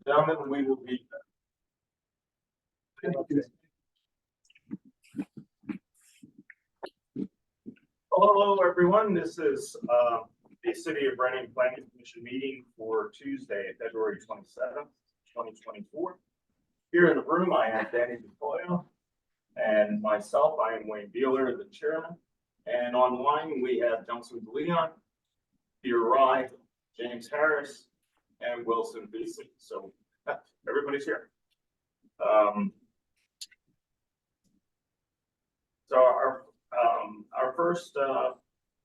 Gentlemen, we will be. Hello, everyone. This is the City of Brenham Planning Commission meeting for Tuesday, February 27th, 2024. Here in the room, I have Danny DePoyo and myself. I am Wayne Beeler, the chairman. And online, we have Johnson DeLeon, Peter Rye, James Harris, and Wilson Beasley. So everybody's here. So our first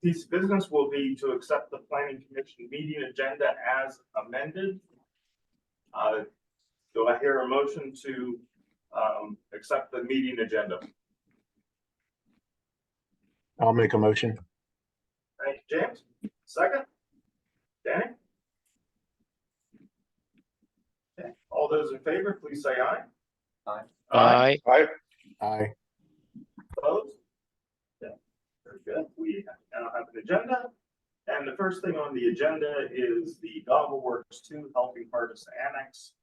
piece of business will be to accept the Planning Commission meeting agenda as amended. Do I hear a motion to accept the meeting agenda? I'll make a motion. Thank you, James. Second? Danny? Okay. All those in favor, please say aye. Aye. Aye. Opposed? Yeah, very good. We now have an agenda. And the first thing on the agenda is the Doggle Works 2 Helping Harvest Annex.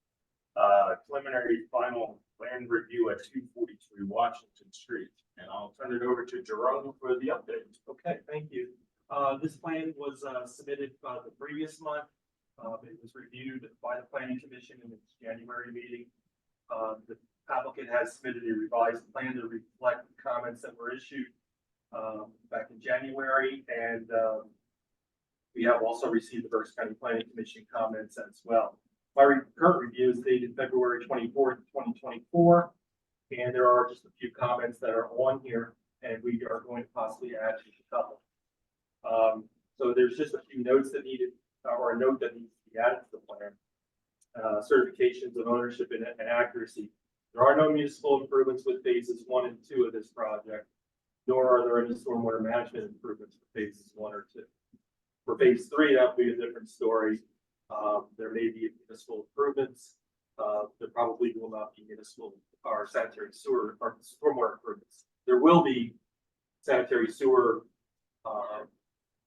Preliminary final land review at 243 Washington Street. And I'll turn it over to Jerome for the update. Okay, thank you. This plan was submitted the previous month. It was reviewed by the Planning Commission in its January meeting. The applicant has submitted a revised plan to reflect the comments that were issued back in January, and we have also received the Berks County Planning Commission comments as well. My current review is dated February 24th, 2024, and there are just a few comments that are on here, and we are going to possibly add just a couple. So there's just a few notes that needed, or a note that needs to be added to the plan. Certifications of ownership and accuracy. There are no municipal improvements with phases 1 and 2 of this project, nor are there any stormwater management improvements for phases 1 or 2. For phase 3, that would be a different story. There may be municipal improvements. There probably will not be municipal or sanitary sewer or stormwater improvements. There will be sanitary sewer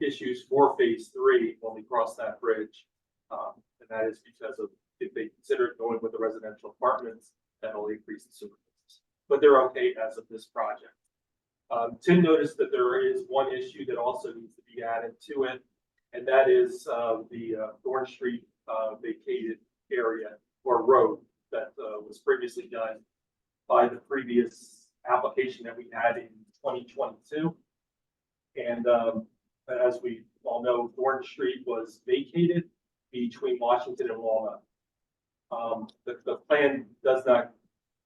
issues for phase 3 when we cross that bridge. And that is because of if they consider going with the residential apartments, that'll increase the sewer business. But they're okay as of this project. Tim noticed that there is one issue that also needs to be added to it, and that is the Thorn Street vacated area or road that was previously done by the previous application that we had in 2022. And as we all know, Thorn Street was vacated between Washington and Walnut. The plan does not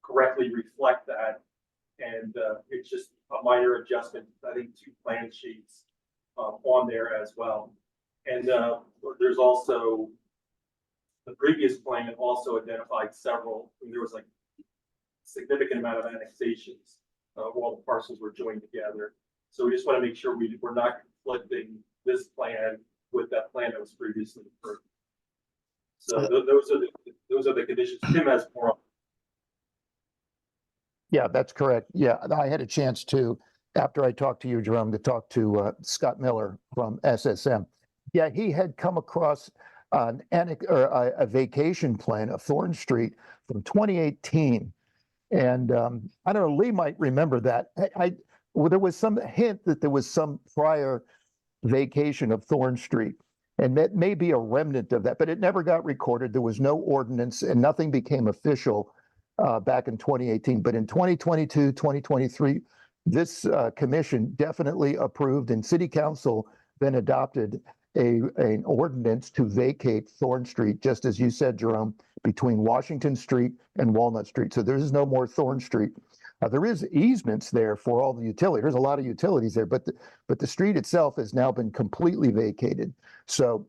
correctly reflect that, and it's just a minor adjustment. I think 2 plan sheets on there as well. And there's also the previous plan also identified several. There was like a significant amount of annexations while the parcels were joined together. So we just want to make sure we're not conflicting this plan with that plan that was previously approved. So those are the conditions. Tim has more. Yeah, that's correct. Yeah, I had a chance to, after I talked to you, Jerome, to talk to Scott Miller from SSM. Yeah, he had come across a vacation plan of Thorn Street from 2018. And I don't know, Lee might remember that. Well, there was some hint that there was some prior vacation of Thorn Street. And that may be a remnant of that, but it never got recorded. There was no ordinance and nothing became official back in 2018. But in 2022, 2023, this commission definitely approved, and City Council then adopted an ordinance to vacate Thorn Street, just as you said, Jerome, between Washington Street and Walnut Street. So there is no more Thorn Street. There is easements there for all the utilities. There's a lot of utilities there, but the street itself has now been completely vacated. So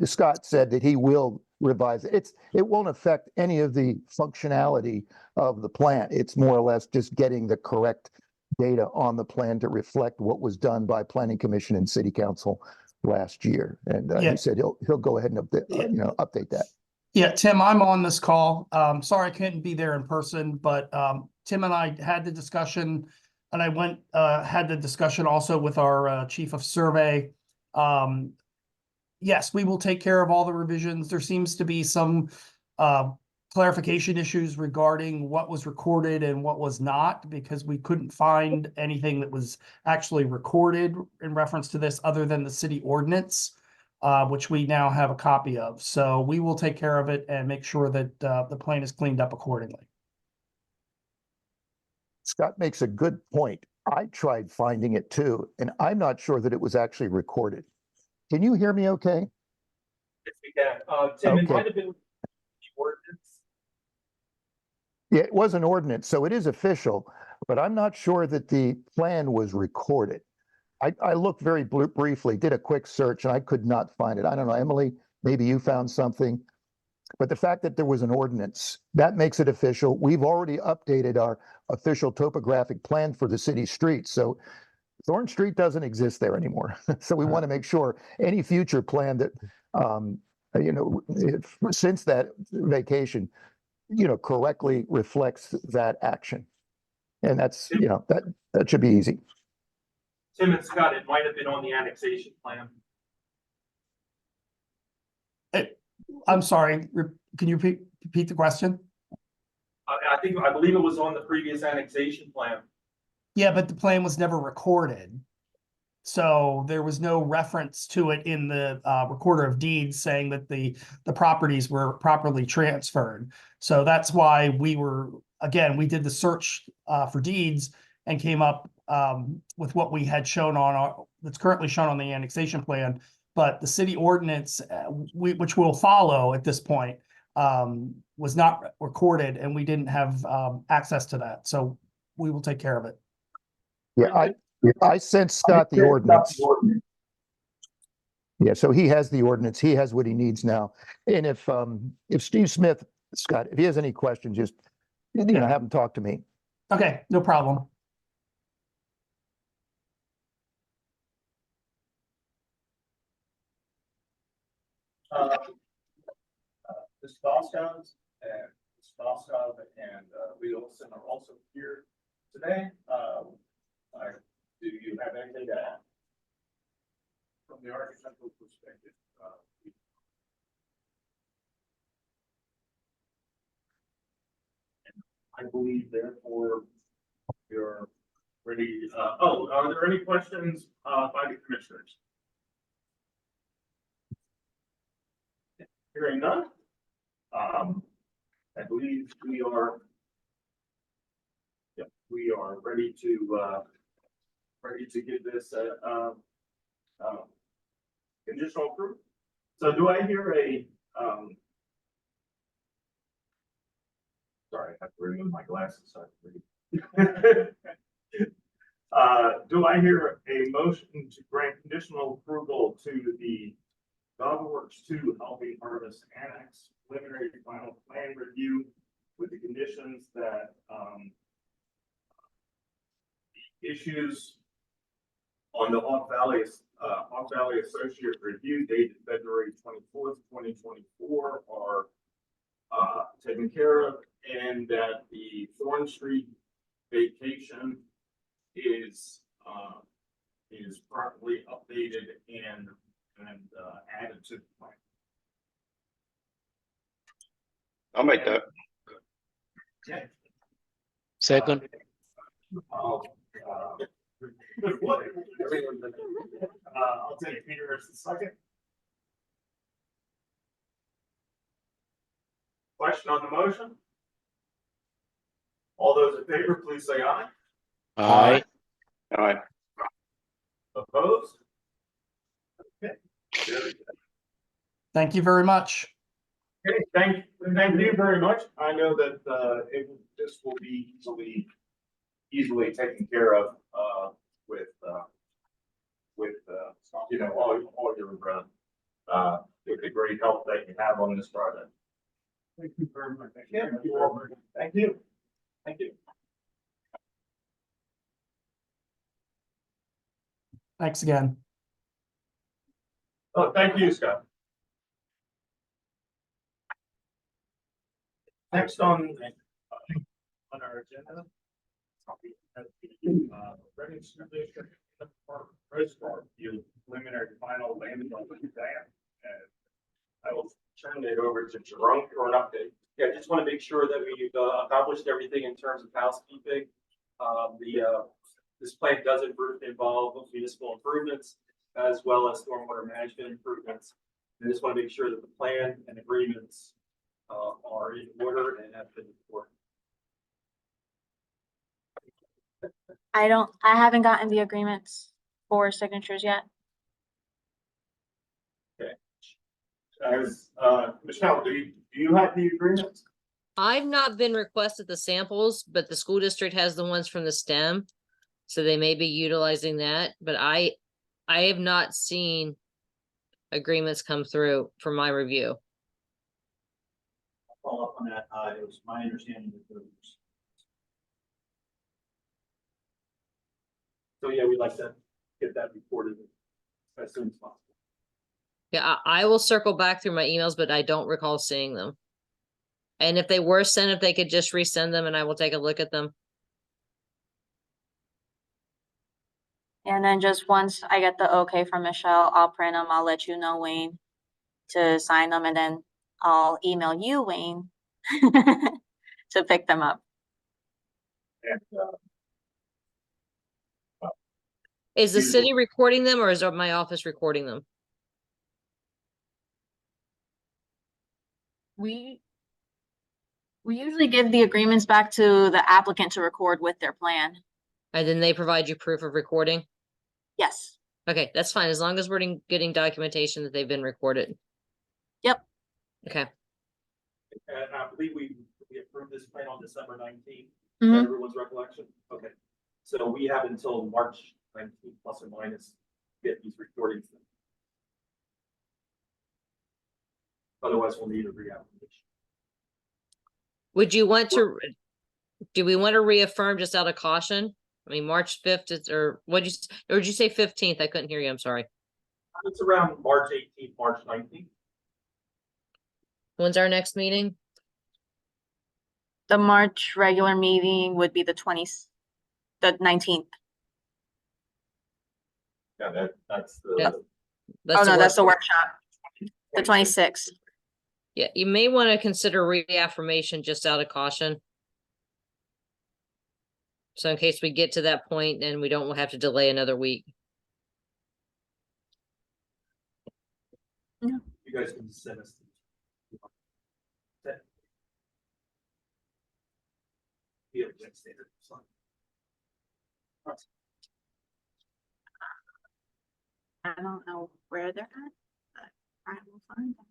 Scott said that he will revise it. It won't affect any of the functionality of the plant. It's more or less just getting the correct data on the plan to reflect what was done by Planning Commission and City Council last year. And he said he'll go ahead and update that. Yeah, Tim, I'm on this call. Sorry I couldn't be there in person, but Tim and I had the discussion, and I had the discussion also with our chief of survey. Yes, we will take care of all the revisions. There seems to be some clarification issues regarding what was recorded and what was not, because we couldn't find anything that was actually recorded in reference to this other than the city ordinance, which we now have a copy of. So we will take care of it and make sure that the plan is cleaned up accordingly. Scott makes a good point. I tried finding it too, and I'm not sure that it was actually recorded. Can you hear me okay? If we can, Tim, it Okay. might have been the ordinance. Yeah, it was an ordinance, so it is official, but I'm not sure that the plan was recorded. I looked very briefly, did a quick search, and I could not find it. I don't know, Emily, maybe you found something. But the fact that there was an ordinance, that makes it official. We've already updated our official topographic plan for the city streets. So Thorn Street doesn't exist there anymore. So we want to make sure any future plan that, since that vacation, correctly reflects that action. And that's, that should be easy. Tim and Scott, it might have been on the annexation plan. I'm sorry, can you repeat the question? I believe it was on the previous annexation plan. Yeah, but the plan was never recorded. So there was no reference to it in the recorder of deeds saying that the properties were properly transferred. So that's why we did the search for deeds and came up with what we had shown on that's currently shown on the annexation plan. But the city ordinance, which we'll follow at this point, was not recorded, and we didn't have access to that. So we will take care of it. Yeah, I sent Scott the ordinance. Yeah, so he has the ordinance. He has what he needs now. And if Steve Smith, Scott, if he has any questions, just have him talk to me. Okay, no problem. Ms. Boscov and Lee Olson are also here today. Do you have anything to add? From the architectural perspective, I believe therefore you're ready. Are there any questions by the commissioners? Hearing none. I believe we are ready to give this conditional approval. So do I hear a sorry, I have to remove my glasses so I can read. Do I hear a motion to grant conditional approval to the Dogworks 2 Helping Harvest Annex preliminary final plan review with the conditions that the issues on the Hawk Valley Associate review dated February 24th, 2024 are taken care of, and that the Thorn Street vacation is properly updated and added to the plan. I'll make that. Second. I'll take Peter as the second. Question on the motion? All those in favor, please say aye. Aye. Aye. Opposed? Okay. Very good. Thank you very much. Okay, thank you very much. I know that this will be easily taken care of with all your with the great help that you have on this project. Thank you very much. Thank you. Thank you. Thanks again. Oh, thank you, Scott. Next on our agenda. Reading Subdivision Reservoir Field preliminary final land development plan. I will turn it over to Jerome for an update. Yeah, just want to make sure that we've accomplished everything in terms of housekeeping. This plan does involve municipal improvements as well as stormwater management improvements. I just want to make sure that the plan and agreements are in order and have been recorded. I haven't gotten the agreements for signatures yet. As, Michelle, do you have the agreements? I've not been requested the samples, but the school district has the ones from the STEM. So they may be utilizing that, but I have not seen agreements come through for my review. Follow up on that. It was my understanding that there was. So yeah, we'd like to get that reported as soon as possible. Yeah, I will circle back through my emails, but I don't recall seeing them. And if they were sent, if they could just resend them and I will take a look at them. And then just once I get the okay from Michelle, I'll print them. I'll let you know, Wayne, to sign them, and then I'll email you, Wayne, to pick them up. And, Is the Beautiful. city recording them or is my office recording them? We usually give the agreements back to the applicant to record with their plan. And then they provide you proof of recording? Yes. Okay, that's fine, as long as we're getting documentation that they've been recorded. Yep. Okay, And I believe we approved this plan on December 19th. Mhm. Everyone's recollection? Okay. So we have until March 19th plus or minus to get these recordings. Otherwise, we'll need a reapplication. would you want to, do we want to reaffirm just out of caution? I mean, March 5th is, or or did you say 15th? I couldn't hear you, I'm sorry. It's around March 18th, March 19th. When's our next meeting? The March regular meeting would be the 19th. Yeah, that's the. Yeah. Oh, no, that's the work- workshop, the 26th. Yeah, you may want to consider reaffirmation just out of caution. So in case we get to that point, then we don't have to delay another week. You guys can send us. Yeah, that's standard. I don't know where they're at, but I will find them.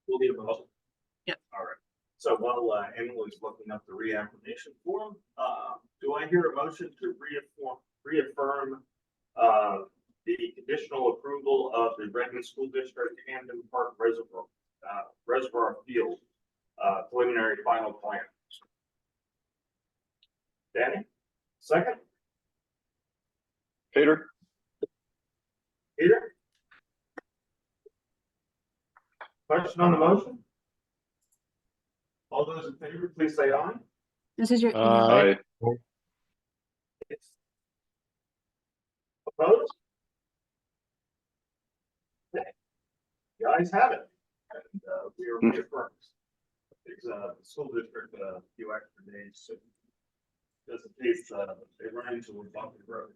We'll need a motion. all right. So while Emily's looking up the reaffirmation form, do I hear a motion to reaffirm the conditional approval of the Renton School District Camden Park Reservoir Field preliminary final plan? Danny, second? Peter? Peter? Question on the motion? All those in favor, please say aye. This is your email. Aye. Opposed? Okay. The ayes have it. And we are reaffirmed. It's the school district a few extra days, so just in case they run into a bumpy road.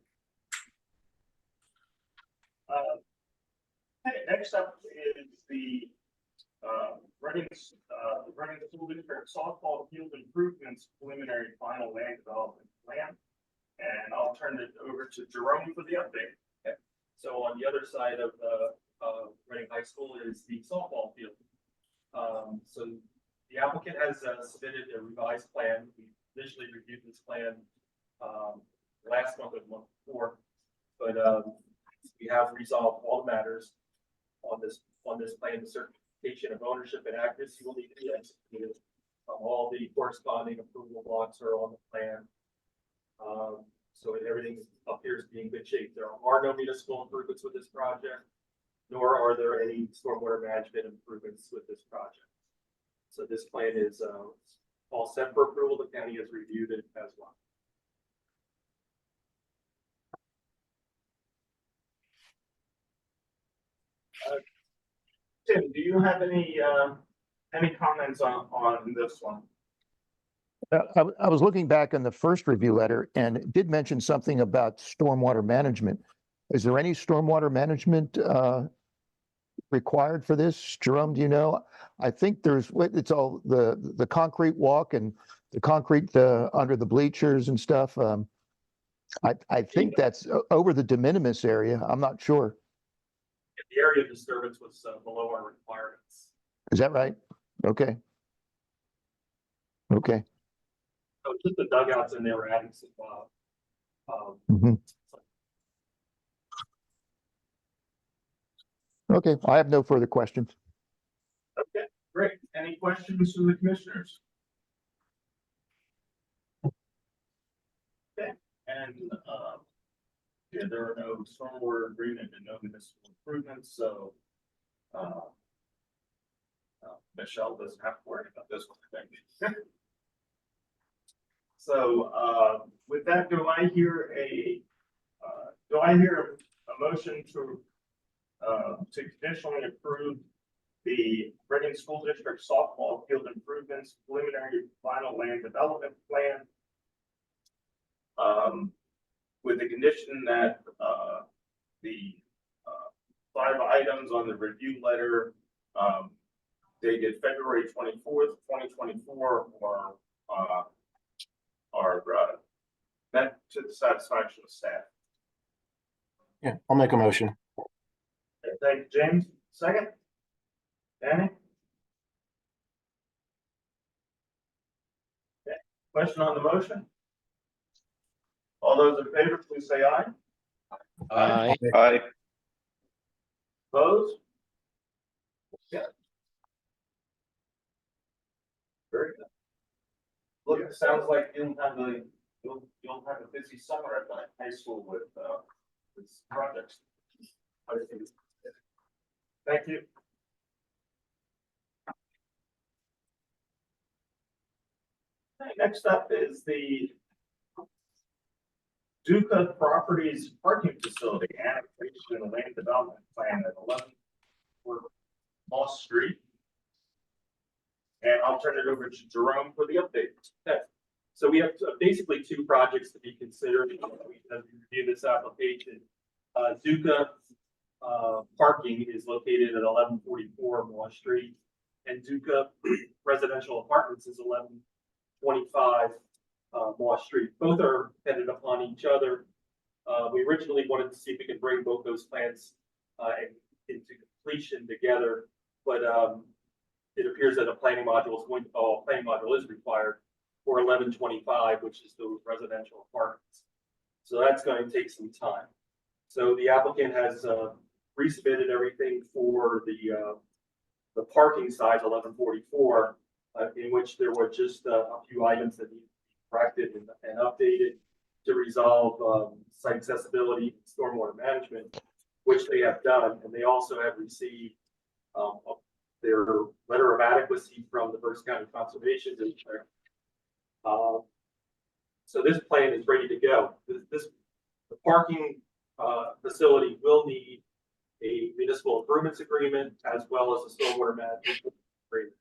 Okay, next up is the Reading School District softball field improvements preliminary final land development plan. And I'll turn it over to Jerome for the update. Okay. So on the other side of Reading High School is the softball field. So the applicant has submitted a revised plan. We initially reviewed this plan last month or the month before, but we have resolved all the matters on this plan. The certification of ownership and accuracy will need to be executed. All the corresponding approval blocks are on the plan. everything appears to be in good shape. There are no municipal improvements with this project, nor are there any stormwater management improvements with this project. So this plan is all set for approval. The county has reviewed it as well. Tim, do you have any comments on this one? I was looking back on the first review letter and it did mention something about stormwater management. Is there any stormwater management required for this? Jerome, do you know? I think it's all the concrete walk and the concrete under the bleachers and stuff. I think that's over the de minimis area. I'm not sure. The area of disturbance was below our requirements. Is that right? Okay. Okay. So just the dugouts and they were adding some, Mhm. Okay, I have no further questions. Okay, great. Any questions from the commissioners? Okay, and, yeah, there are no stormwater agreement and no municipal improvements, so, Michelle doesn't have to worry about this one, thank you. So, with that, do I hear a motion to conditionally approve the Reading School District softball field improvements preliminary final land development plan? With the condition that, the, 5 items on the review letter, dated February 24th, 2024, are met to the satisfaction of staff. Yeah, I'll make a motion. Okay, thank you, James. Second? Danny? Okay, question on the motion? All those in favor, please say aye. Aye. Aye. Opposed? Yeah. Very good. Look, it sounds like you'll have a busy summer at the high school with projects. Thank you. Okay, next up is the Duca Properties Parking Facility annexation and land development plan at 11 Moss Street. And I'll turn it over to Jerome for the update. Okay. So we have basically 2 projects to be considered as we review this application. Duca parking is located at 1144 Moss Street, and Duca residential apartments is 1125 Moss Street. Both are dependent upon each other. We originally wanted to see if we could bring both those plans into completion together, but it appears that a planning module is required for 1125, which is those residential apartments. So that's going to take some time. So the applicant has resubmitted everything for the parking size 1144, in which there were just a few items that need to be corrected and updated to resolve site accessibility, stormwater management, which they have done, and they also have received their letter of adequacy from the Berks County Conservation District. So this plan is ready to go. The parking facility will need a municipal improvements agreement as well as a stormwater management agreement.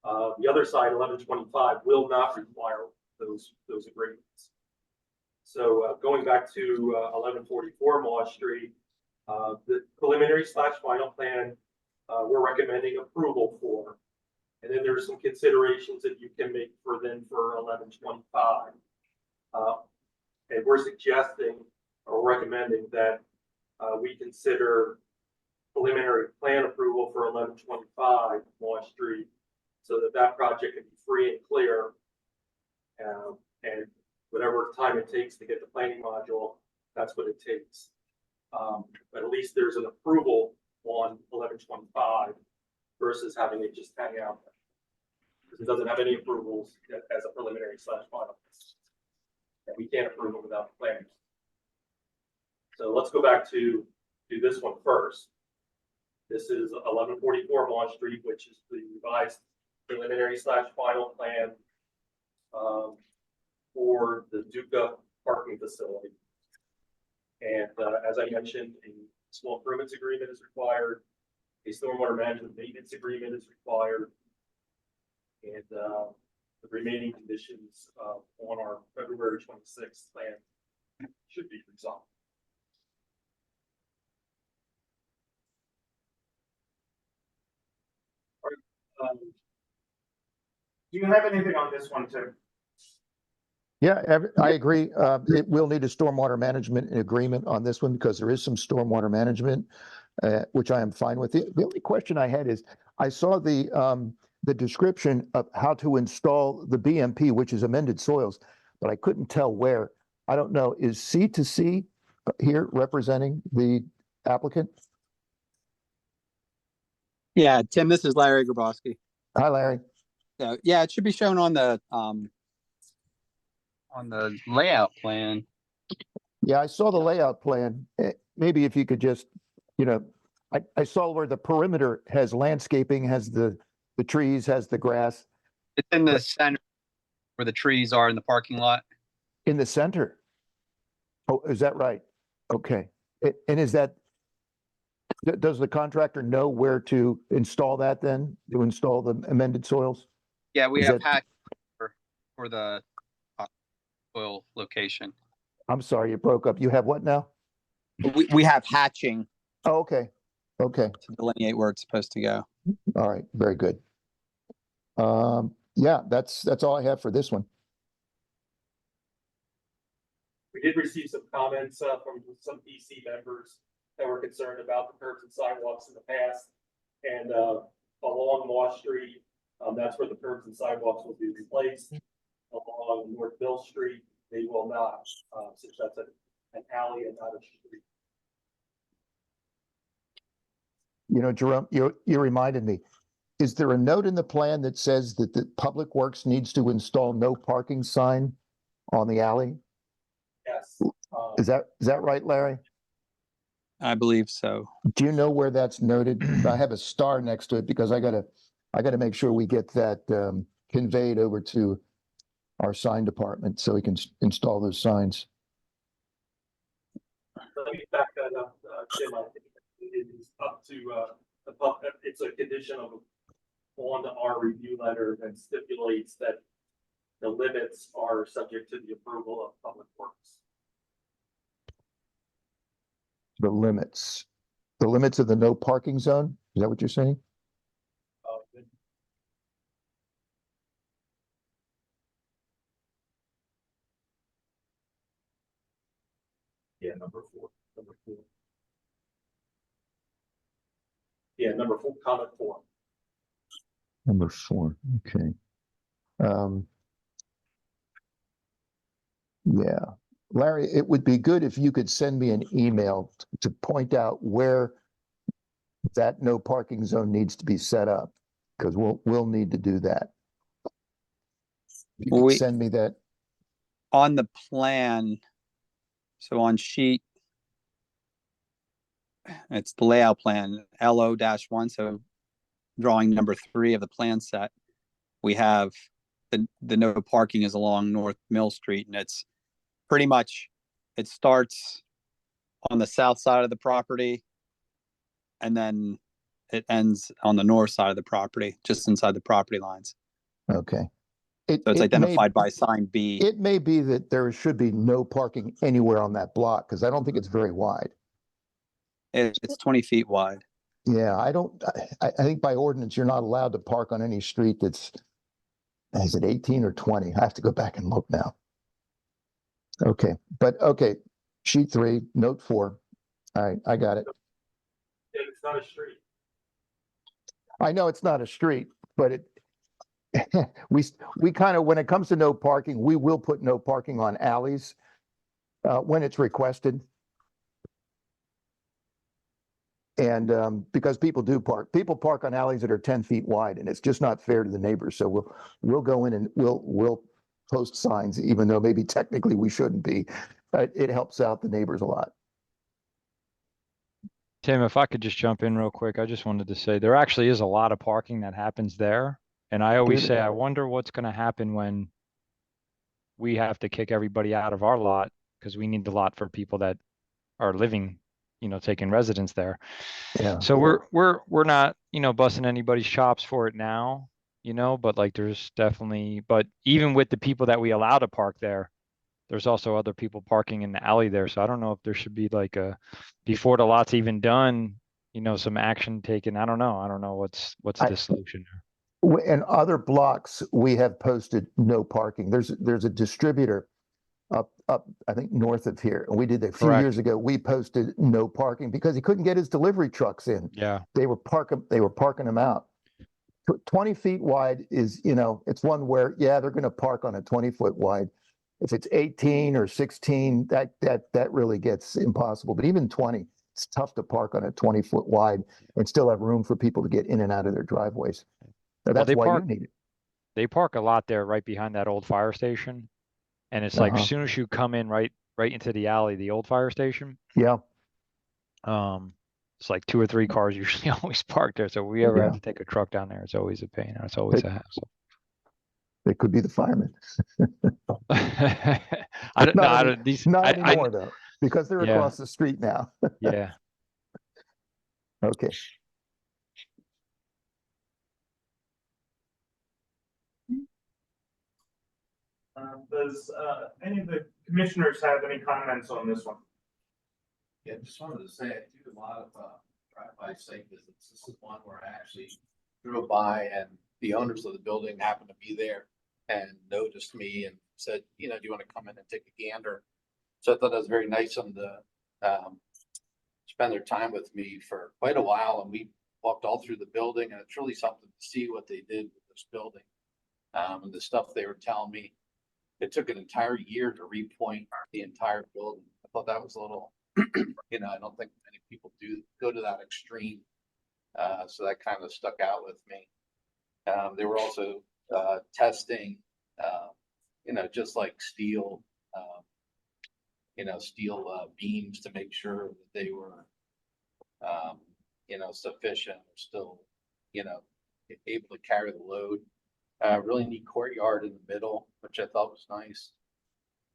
The other side, 1125, will not require those agreements. So going back to 1144 Moss Street, the preliminary / final plan we're recommending approval for. And then there's some considerations that you can make for 1125. And we're suggesting or recommending that we consider preliminary plan approval for 1125 Moss Street so that project can be free and clear. And whatever time it takes to get the planning module, that's what it takes. But at least there's an approval on 1125 versus having it just hang out there. Because it doesn't have any approvals as a preliminary / final. And we can't approve it without the plan. So let's go back to this one first. This is 1144 Lawn Street, which is the revised preliminary / final plan for the Duca parking facility. And as I mentioned, a small improvements agreement is required. A stormwater management maintenance agreement is required. And the remaining conditions on our February 26th plan should be resolved. Do you have anything on this one too? Yeah, I agree. It will need a stormwater management agreement on this one because there is some stormwater management, which I am fine with. The only question I had is, I saw the description of how to install the BMP, which is amended soils, but I couldn't tell where. I don't know, is C2C here representing the applicant? Yeah, Tim, this is Larry Grabowski. Hi, Larry. So, yeah, it should be shown on the layout plan. Yeah, I saw the layout plan. Maybe if you could just, I saw where the perimeter has landscaping, has the trees, has the grass It's in the center where the trees are in the parking lot. in the center. Oh, is that right? Okay. And is that, does the contractor know where to install that then, to install the amended soils? Yeah, we Is have that- patch for the soil location. I'm sorry, you broke up. You have what now? We have hatching Oh, okay. Okay. to delineate where it's supposed to go. All right. Very good. Yeah, that's all I have for this one. We did receive some comments from some PC members that were concerned about the curbs and sidewalks in the past. And along Moss Street, that's where the curbs and sidewalks will be replaced. Along North Mill Street, they will not, since that's an alley and not a street. Jerome, you reminded me. Is there a note in the plan that says that the Public Works needs to install no parking sign on the alley? Yes. Is that right, Larry? I believe so. Do you know where that's noted? I have a star next to it because I gotta make sure we get that conveyed over to our sign department so we can install those signs. Let me back that up, Jim. I think it is up to the public. It's a condition on our review letter that stipulates that the limits are subject to the approval of Public Works. The limits of the no parking zone? Is that what you're saying? Yeah, number four. Yeah, number 4, comment 4. Number 4, okay. Yeah, Larry, it would be good if you could send me an email to point out where that no parking zone needs to be set up, because we'll need to do that. You can We- send me that. On the plan, so on sheet, it's the layout plan, LO-1, so drawing number 3 of the plan set. We have the no parking is along North Mill Street, and it's pretty much, it starts on the south side of the property, and then it ends on the north side of the property, just inside the property lines. Okay. So it's It may- identified by sign B. It may be that there should be no parking anywhere on that block, because I don't think it's very wide. It's 20 feet wide. Yeah, I think by ordinance, you're not allowed to park on any street that's, is it 18 or 20? I have to go back and look now. Okay, sheet 3, note 4. All right, I got it. Yeah, it's not a street. I know it's not a street, but we kind of, when it comes to no parking, we will put no parking on alleys when it's requested. And because people park on alleys that are 10 feet wide, and it's just not fair to the neighbors. So we'll go in and we'll post signs, even though maybe technically we shouldn't be. But it helps out the neighbors a lot. Tim, if I could just jump in real quick, I just wanted to say there actually is a lot of parking that happens there. And I always Really? say, I wonder what's going to happen when we have to kick everybody out of our lot because we need the lot for people that are living, taking residence there. Yeah. So we're not, busting anybody's chops for it now, but like there's definitely, but even with the people that we allow to park there, there's also other people parking in the alley there. So I don't know if there should be like before the lot's even done, some action taken. I don't know. I don't know what's the solution there. In other blocks, we have posted no parking. There's a distributor up, I think north of here. And we did that a few Correct. years ago. We posted no parking because he couldn't get his delivery trucks in. Yeah. They were parking them out. 20 feet wide is, it's one where, yeah, they're going to park on a 20-foot wide. If it's 18 or 16, that really gets impossible. But even 20, it's tough to park on a 20-foot wide and still have room for people to get in and out of their driveways. So that's why you need it. They park a lot there right behind that old fire station. And it's like, as soon as you come in right into the alley, the old fire station. Yeah. It's like 2 or 3 cars usually always parked there. So if we ever have to take a truck down there, it's always a pain. It's always a hassle. It could be the firemen. I don't know. Not anymore though, because they're across the street now. Yeah. Okay. Does any of the commissioners have any comments on this one? Yeah, just wanted to say, I do a lot of drive-by site visits. This is one where I actually drove by and the owners of the building happened to be there and noticed me and said, do you want to come in and take a gander? So I thought that was very nice of them to spend their time with me for quite a while. And we walked all through the building, and it's really something to see what they did with this building. And the stuff they were telling me, it took an entire year to repoint the entire building. I thought that was a little, I don't think many people do go to that extreme. So that kind of stuck out with me. They were also testing, just like steel, steel beams to make sure that they were, sufficient or still, able to carry the load. Really neat courtyard in the middle, which I thought was nice.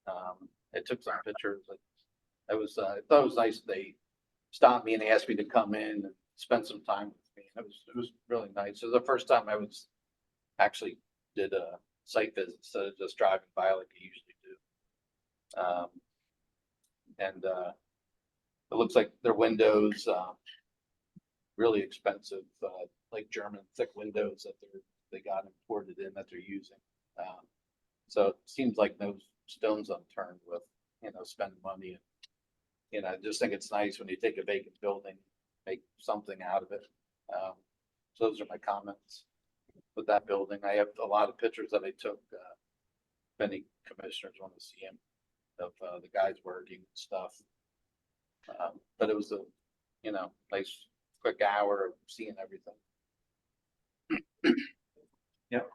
I took some pictures. I thought it was nice. They stopped me and asked me to come in and spend some time with me. And it was really nice. It was the first time I was actually did a site visit instead of just driving by like I usually do. It looks like their windows, really expensive, like German thick windows that they got imported in that they're using. So it seems like no stones unturned with, spending money. And, I just think it's nice when you take a vacant building, make something out of it. So those are my comments with that building. I have a lot of pictures that I took. If any commissioners want to see them, of the guys working and stuff. But it was a, nice quick hour of seeing everything. Yep.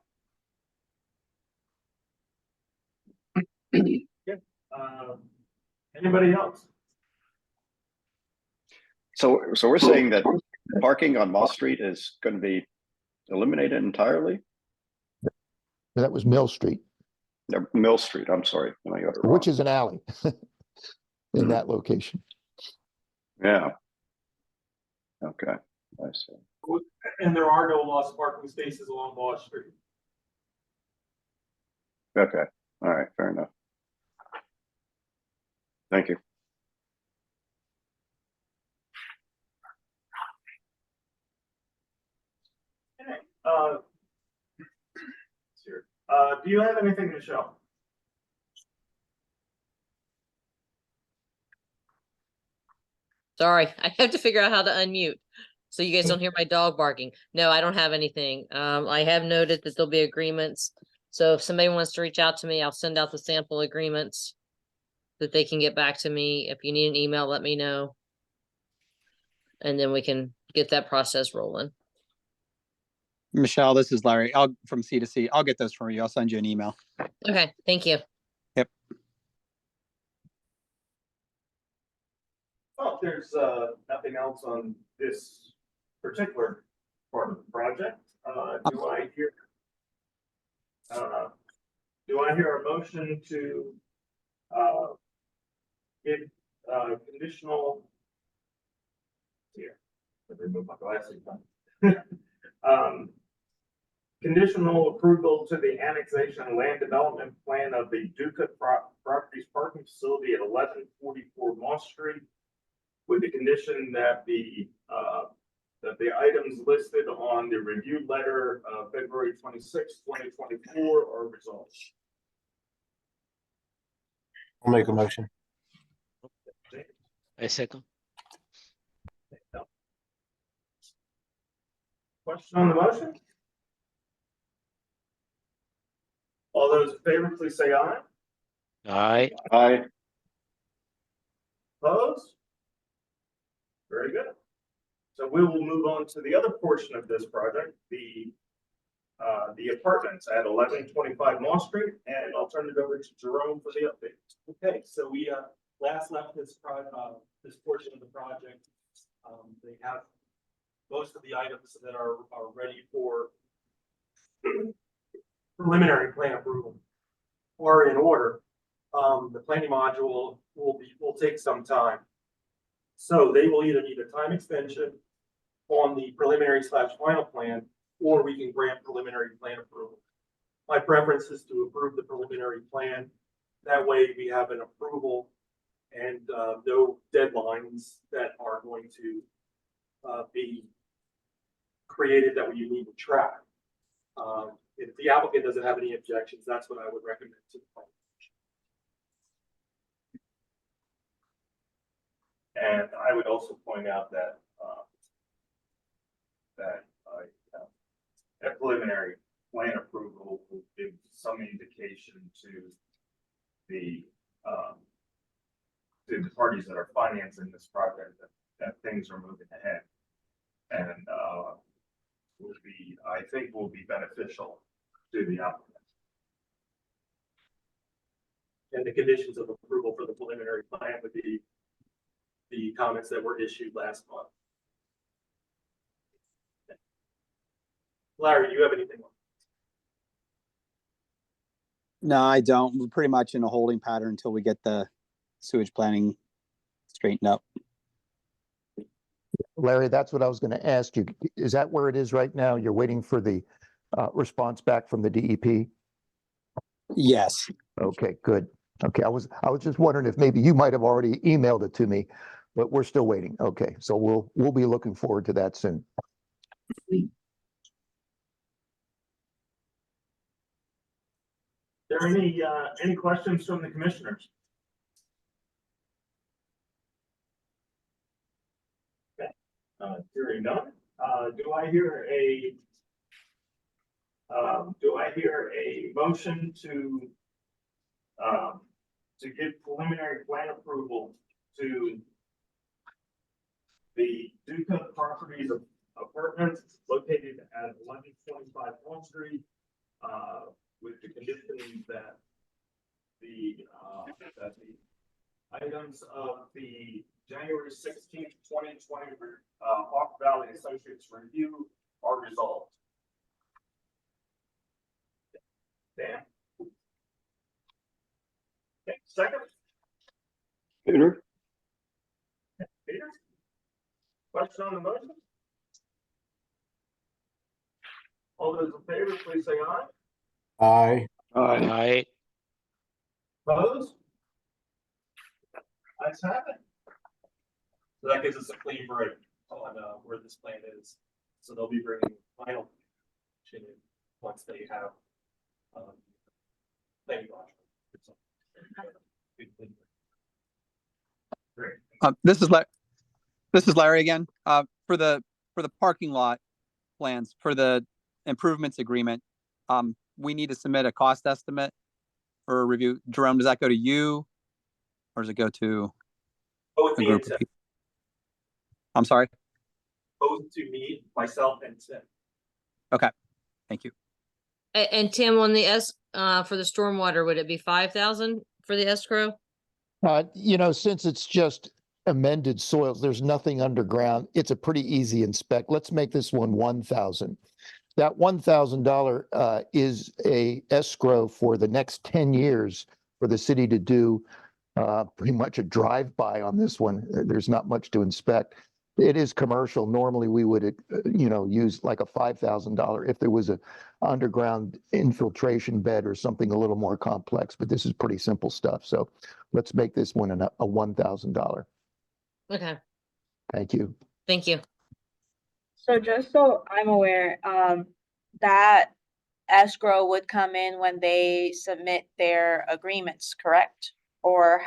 Anybody else? So we're saying that parking on Moss Street is going to be eliminated entirely? That was Mill Street, Mill Street, I'm sorry. I got it wrong. which is an alley in that location. Yeah. Okay, I see. And there are no lost parking spaces along Wall Street. Okay, all right, fair enough. Thank you. Do you have anything to show? Sorry, I have to figure out how to unmute. So you guys don't hear my dog barking. No, I don't have anything. I have noted that there'll be agreements. So if somebody wants to reach out to me, I'll send out the sample agreements that they can get back to me. If you need an email, let me know. And then we can get that process rolling. Michelle, this is Larry. I'll from C2C. I'll get those for you. I'll send you an email. Okay, thank you. Well, if there's nothing else on this particular part of the project, do I hear? Do I hear a motion to give conditional? Here, let me remove my glasses. Conditional approval to the annexation and land development plan of the Duca Properties parking facility at 1144 Moss Street, with the condition that the items listed on the review letter of February 26, 2024 are resolved. I'll make a motion. A second. Question on the motion? All those in favor, please say aye. Aye. Aye. Opposed? Very good. So we will move on to the other portion of this project, the apartments at 1125 Moss Street, and I'll turn it over to Jerome for the update. Okay, so we last left this this portion of the project. They have most of the items that are ready for preliminary plan approval or in order. The planning module will take some time. So they will either need a time extension on the preliminary / final plan, or we can grant preliminary plan approval. My preference is to approve the preliminary plan. That way we have an approval and no deadlines that are going to be created that we need to track. If the applicant doesn't have any objections, that's what I would recommend to the planning. And I would also point out that a preliminary plan approval will give some indication to the parties that are financing this project that things are moving ahead, and I think will be beneficial to the applicant. And the conditions of approval for the preliminary plan would be the comments that were issued last month. Larry, do you have anything? No, I don't. We're pretty much in a holding pattern until we get the sewage planning straightened up. Larry, that's what I was going to ask you. Is that where it is right now? You're waiting for the response back from the DEP? Yes. Okay, good. Okay, I was just wondering if maybe you might have already emailed it to me, but we're still waiting. Okay, so we'll be looking forward to that soon. Are there any questions from the commissioners? Okay, hearing none. Do I hear a motion to give preliminary plan approval to the Duca Properties apartments located at 1125 Elm Street, with the condition that the items of the January 16th, 2020 Hawk Valley Associates review are resolved. Dan? Okay, second? Peter? Peter? Question on the motion? All those in favor, please say aye. Aye. Aye. Opposed? Ayes have it. So that gives us a clean break on where this plan is. So they'll be bringing final in once they have planning module. Great. This is Larry again. For the parking lot plans for the improvements agreement, we need to submit a cost estimate for review. Jerome, does that go to you, or does it go to Both a me group and of Tim. people? I'm sorry. Both to me, myself, and Tim. Okay. Thank you. And Tim, on the for the stormwater, would it be 5,000 for the escrow? Since it's just amended soils, there's nothing underground. It's a pretty easy inspect. Let's make this one 1,000. That $1,000 is a escrow for the next 10 years for the city to do pretty much a drive-by on this one. There's not much to inspect. It is commercial. Normally, we would, use like a $5,000 if there was a underground infiltration bed or something a little more complex. But this is pretty simple stuff. So let's make this one a $1,000. Okay, Thank you. thank you. So just so I'm aware, that escrow would come in when they submit their agreements, correct? Or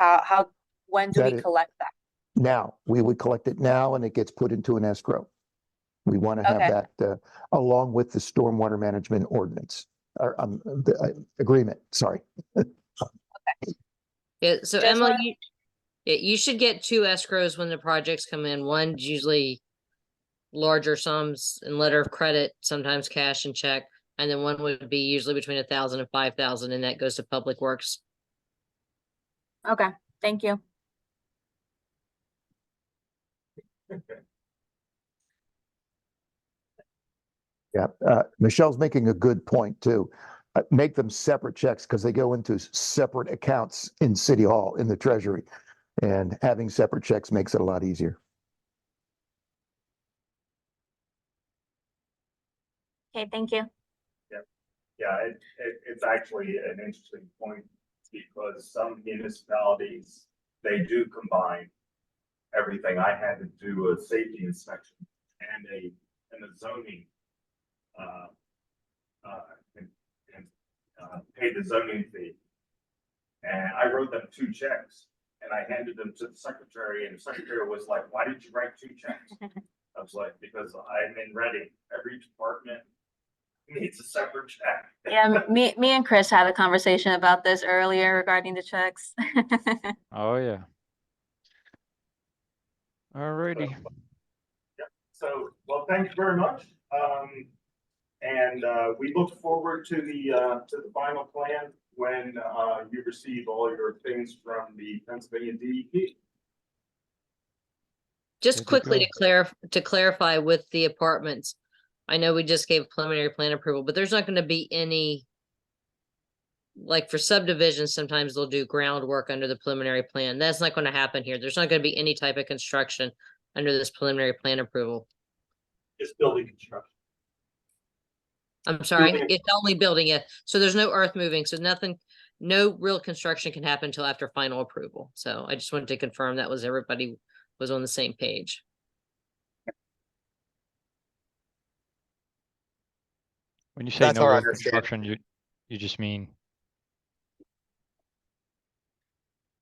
when do That we is- collect that? Now, we would collect it now and it gets put into an escrow. We want to have Okay. that along with the stormwater management ordinance or agreement. Sorry. Yeah, so Just Emma, wanna- you should get 2 escrows when the projects come in. One's usually larger sums and letter of credit, sometimes cash and check. And then one would be usually between 1,000 and 5,000, and that goes to Public Works. Okay, thank you. Yeah, Michelle's making a good point too. Make them separate checks because they go into separate accounts in City Hall in the Treasury. And having separate checks makes it a lot easier. Okay, thank you. Yeah, it's actually an interesting point because some municipalities, they do combine everything. I had to do a safety inspection and a zoning, pay the zoning fee. And I wrote them 2 checks and I handed them to the secretary and the secretary was like, why did you write 2 checks? I was like, because I'm in Reading, every department needs a separate check. Yeah, me and Chris had a conversation about this earlier regarding the checks. Oh, yeah. Alrighty. So, well, thank you very much. And we look forward to the final plan when you receive all your things from the Pennsylvania DEP. Just Good to quickly go. to clarify with the apartments, I know we just gave preliminary plan approval, but there's not gonna be any. Like for subdivisions, sometimes they'll do groundwork under the preliminary plan. That's not gonna happen here. There's not gonna be any type of construction under this preliminary plan approval. Just building construction. I'm sorry, Building. it's only building it, so there's no earth moving, so nothing, no real construction can happen until after final approval. So I just wanted to confirm that was everybody was on the same page. When you say That's no our road understanding. construction, you just mean,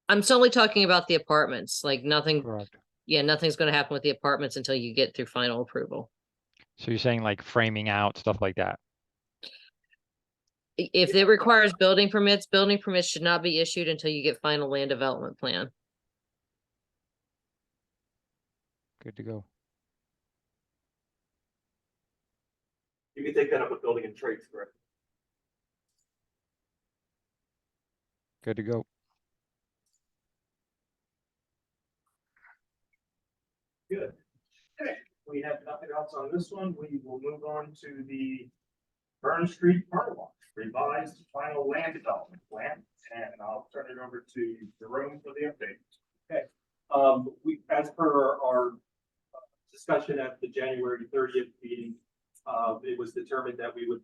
I'm solely talking about the apartments, like nothing, correct. yeah, nothing's gonna happen with the apartments until you get through final approval. So you're saying like framing out, stuff like that? If it requires building permits should not be issued until you get final land development plan. Good to go. You can take that up with building and trades, correct? Good to go. Good. Okay, we have nothing else on this one. We will move on to the Burn Street Car Wash revised final land development plan. And I'll turn it over to Jerome for the update. We, as per our discussion at the January 30th meeting, it was determined that we would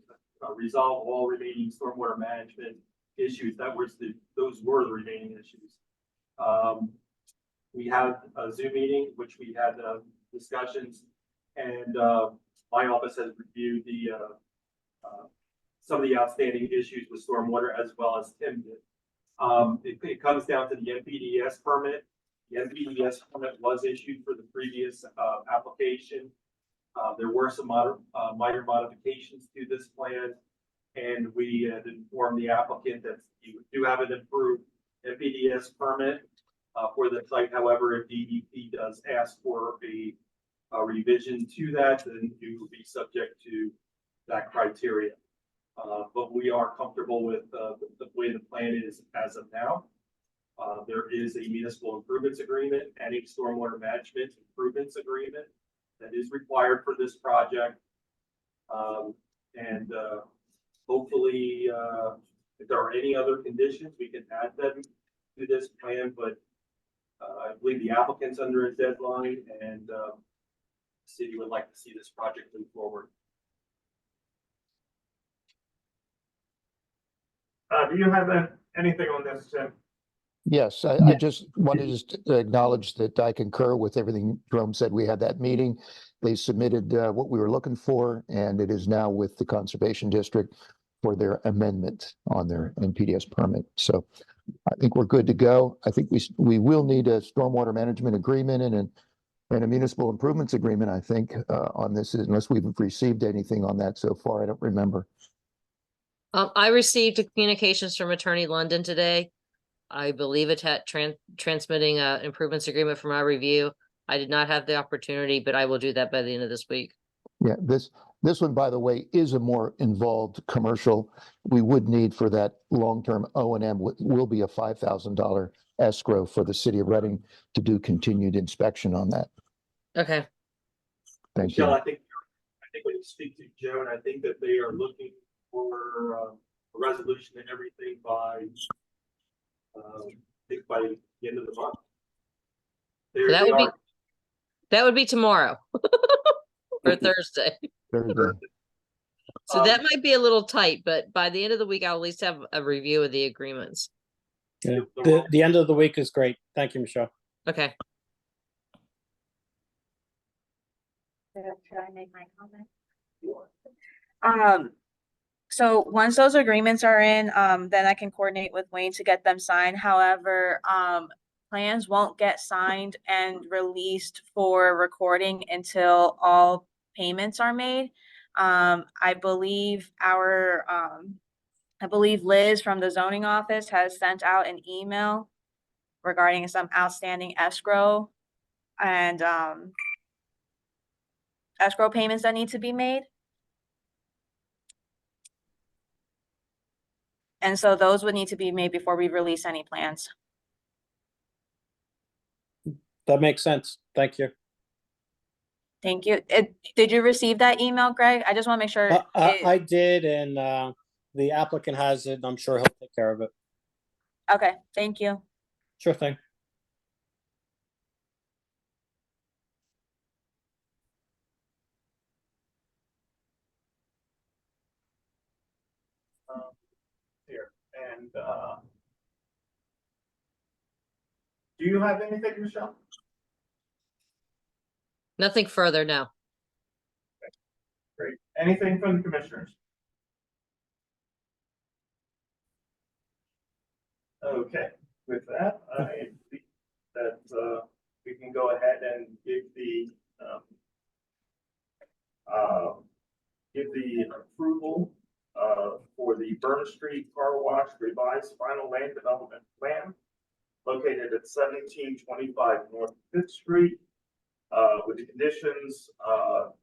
resolve all remaining stormwater management issues. Those were the remaining issues. We had a Zoom meeting, which we had discussions, and my office has reviewed some of the outstanding issues with stormwater as well as Tim did. It comes down to the NPDES permit. The NPDES permit was issued for the previous application. There were some minor modifications to this plan, and we had informed the applicant that you do have an approved NPDES permit for the site. However, if DEP does ask for a revision to that, then you will be subject to that criteria. But we are comfortable with, the way the plan is as of now. There is a municipal improvements agreement and a stormwater management improvements agreement that is required for this project. And hopefully, if there are any other conditions, we can add them to this plan, but I believe the applicant's under a deadline and the city would like to see this project move forward. Do you have anything on this, Tim? Yes, I just wanted to acknowledge that I concur with everything Jerome said. We had that meeting. They submitted what we were looking for, and it is now with the Conservation District for their amendment on their NPDS permit. So I think we're good to go. I think we will need a stormwater management agreement and a municipal improvements agreement, I think, on this, unless we've received anything on that so far. I don't remember. I received communications from Attorney London today. I believe it had transmitting a improvements agreement for my review. I did not have the opportunity, but I will do that by the end of this week. Yeah, this one, by the way, is a more involved commercial. We would need for that long-term O&M will be a $5,000 escrow for the city of Reading to do continued inspection on that. Okay. Thank Michelle, you. I think when you speak to Joan, I think that they are looking for a resolution and everything by, I think by the end of the month. That would be tomorrow or Thursday. Thursday. So that might be a little tight, but by the end of the week, I'll at least have a review of the agreements. Yeah, the end of the week is great. Thank you, Michelle. Okay. Should I make my comment? So once those agreements are in, then I can coordinate with Wayne to get them signed. However, plans won't get signed and released for recording until all payments are made. I believe Liz from the zoning office has sent out an email regarding some outstanding escrow and escrow payments that need to be made. And so those would need to be made before we release any plans. That makes sense. Thank you. Thank you. Did you receive that email, Greg? I just want to make sure. I did, and the applicant has it. I'm sure he'll take care of it. Okay, thank you. Sure thing. Here, and do you have anything, Michelle? Nothing further now. Great. Anything from the commissioners? Okay, with that, I think that we can go ahead and give the approval for the Burn Street Car Wash revised final land development plan located at 1725 North Fifth Street. With the conditions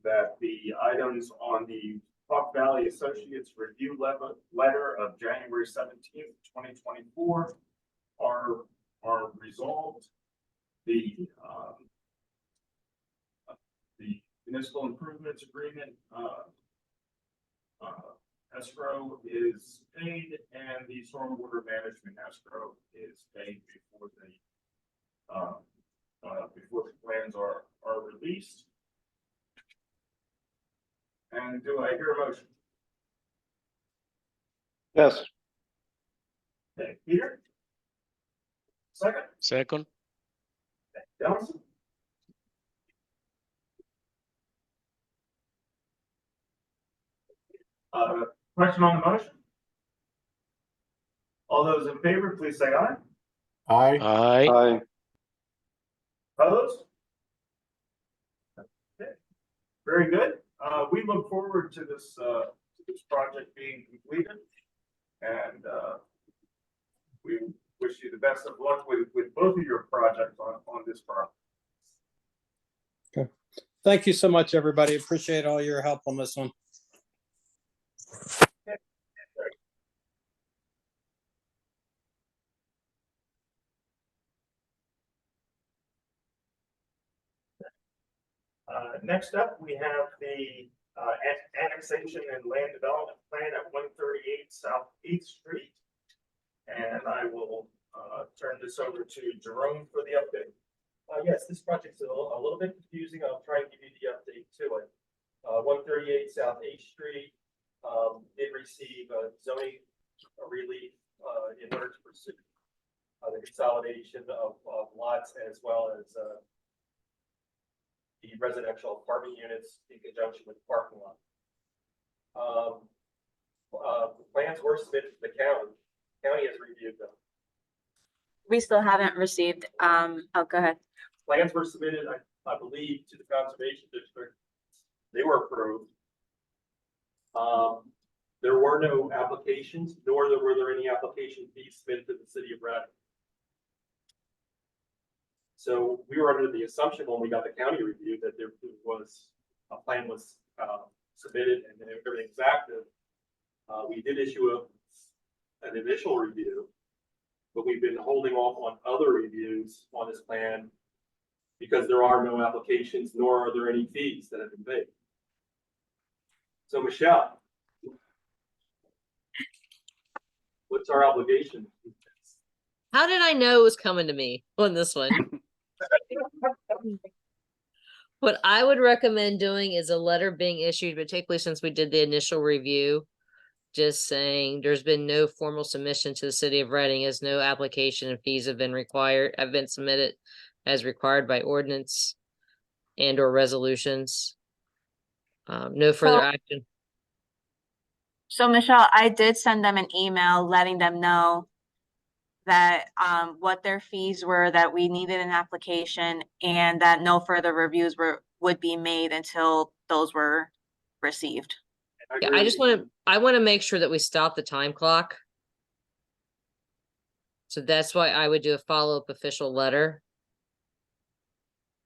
that the items on the Hawk Valley Associates review letter of January 17th, 2024 are resolved. The municipal improvements agreement escrow is paid, and the stormwater management escrow is paid before the plans are released. And do I hear a motion? Yes. Okay, Peter? Second? Second. Johnson? Question on the motion? All those in favor, please say aye. Aye. Aye. Aye. Opposed? Okay, very good. We look forward to this project being completed, and we wish you the best of luck with both of your projects on this project. Okay. Thank you so much, everybody. Appreciate all your help on this one. Next up, we have the annexation and land development plan at 138 South 8th Street. And I will turn this over to Jerome for the update. Yes, this project's a little bit confusing. I'll try and give you the update to it. 138 South 8th Street did receive a zoning relief in order to pursue the consolidation of lots as well as the residential apartment units in conjunction with the parking lot. The plans were submitted to the county. The county has reviewed them. We still haven't received, oh, go ahead. Plans were submitted, I believe, to the Conservation District. They were approved. There were no applications, nor were there any application fees submitted to the city of Reading. So we were under the assumption when we got the county review that there was a plan was submitted and then everything's active. We did issue an initial review, but we've been holding off on other reviews on this plan because there are no applications, nor are there any fees that have been paid. So Michelle, what's our obligation? How did I know it was coming to me on this one? What I would recommend doing is a letter being issued, particularly since we did the initial review, just saying there's been no formal submission to the city of Reading, as no application and fees have been submitted as required by ordinance and or resolutions. No further action. So Michelle, I did send them an email letting them know that what their fees were, that we needed an application, and that no further reviews would be made until those were received. Yeah, I want to make sure that we stop the time clock. So that's why I would do a follow-up official letter.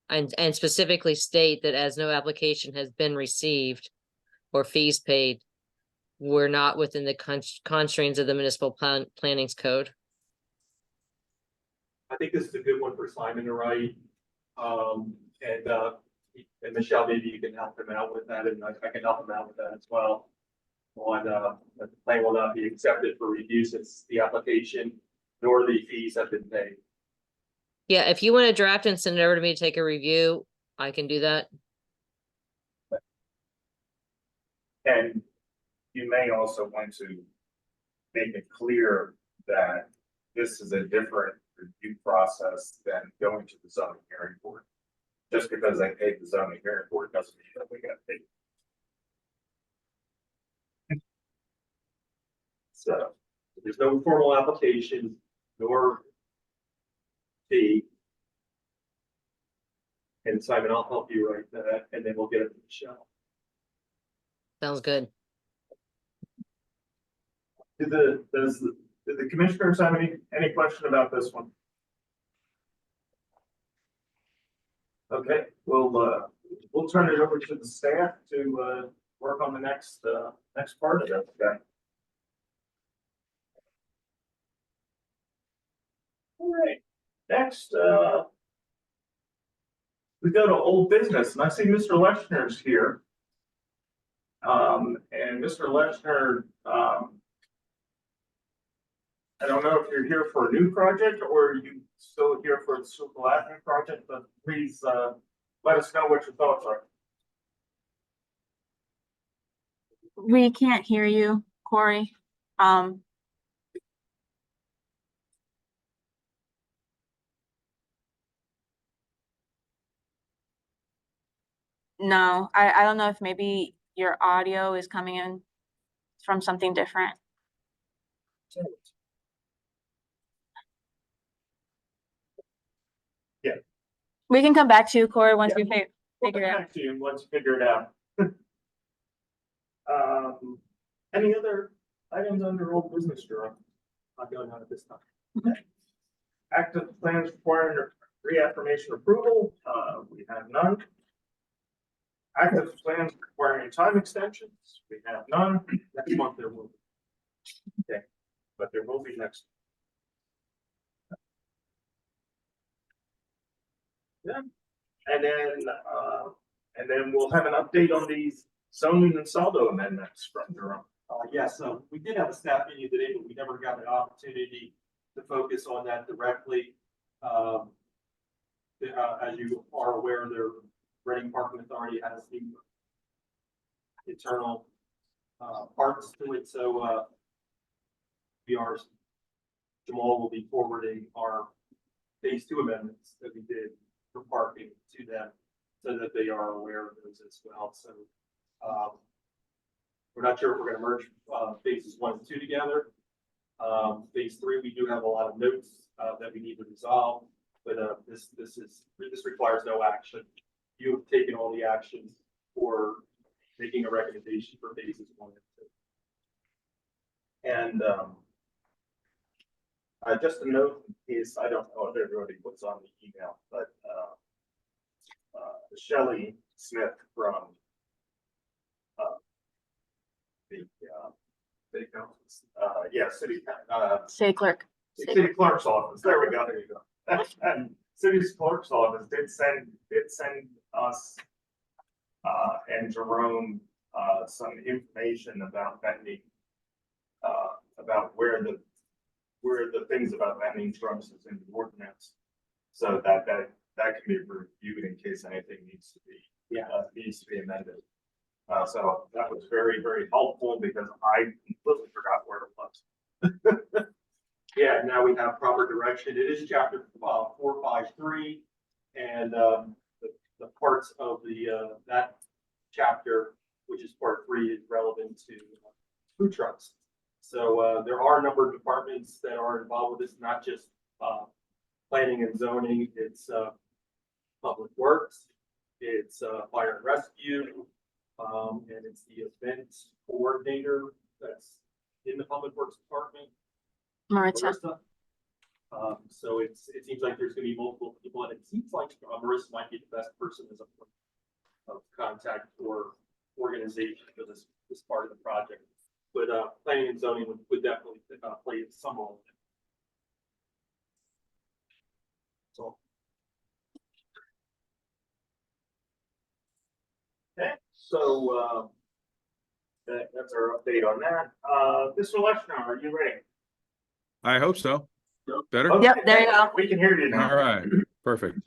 And specifically state that as no application has been received or fees paid, we're not within the constraints of the municipal planning's code. I think this is a good one for Simon to write. And Michelle, maybe you can help him out with that, and I can help him out with that as well. On the plan will not be accepted for review since the application nor the fees have been paid. Yeah, if you want to draft and send it over to me to take a review, I can do that. And you may also want to make it clear that this is a different review process than going to the zoning hearing board. Just because they paid the zoning hearing board doesn't mean that we got paid. So there's no formal application nor fee. And Simon, I'll help you write that, and then we'll get it to Michelle. Sounds good. Did the commissioners have any question about this one? Okay, we'll turn it over to the staff to work on the next part of it. Okay. All right. Next, we go to old business, and I see Mr. Leshner's here. And Mr. Leshner, I don't know if you're here for a new project or are you still here for the Schuylkill Avenue project, but please let us know what your thoughts are. We can't hear you, Corey. No, I don't know if maybe your audio is coming in from something different. Yeah. We can come back to you, Corey, once we We'll figure come it out. back to you once you figure it out. Any other items under old business, Jerome? I'm going out at this time. Active plans requiring reaffirmation approval, we have none. Active plans requiring time extensions, we have none. Next month there will be. Okay, but there will be next. Yeah, and then, And then we'll have an update on these zoning and saldo amendments from Jerome. Yes, we did have a staff meeting today, but we never got an opportunity to focus on that directly. As you are aware, their Reading Parking Authority has the internal parts to it, so Jamal will be forwarding our phase 2 amendments that we did for parking to them so that they are aware of those as well. So we're not sure if we're going to merge phases 1 and 2 together. Phase 3, we do have a lot of notes that we need to resolve, but this requires no action. You have taken all the action for making a recommendation for phases 1 and 2. And just a note is, I don't know if everybody puts on the email, but Shelley Smith from city council, City clerk. city clerk's office. There we go. There you go. City clerk's office did send us and Jerome some information about vending, about where the things about vending trucks is in the ordinance, so that can be reviewed in case anything needs to be amended. So that was very, very helpful because I completely forgot where it was. yeah, now we have proper direction. It is chapter 453, and the parts of that chapter, which is part 3, is relevant to food trucks. So there are a number of departments that are involved with this, not just planning and zoning. It's public works, it's fire and rescue, and it's the event coordinator that's in the public works department. Marissa. So it seems like there's going to be multiple people, and it seems like Marissa might be the best person as a point of contact for organization for this part of the project. But planning and zoning would definitely play some role. So. Okay, so that's our update on that. Mr. Leshner, are you ready? I hope so. Better? Okay, Yep, there you go. We can hear you now. All right, perfect.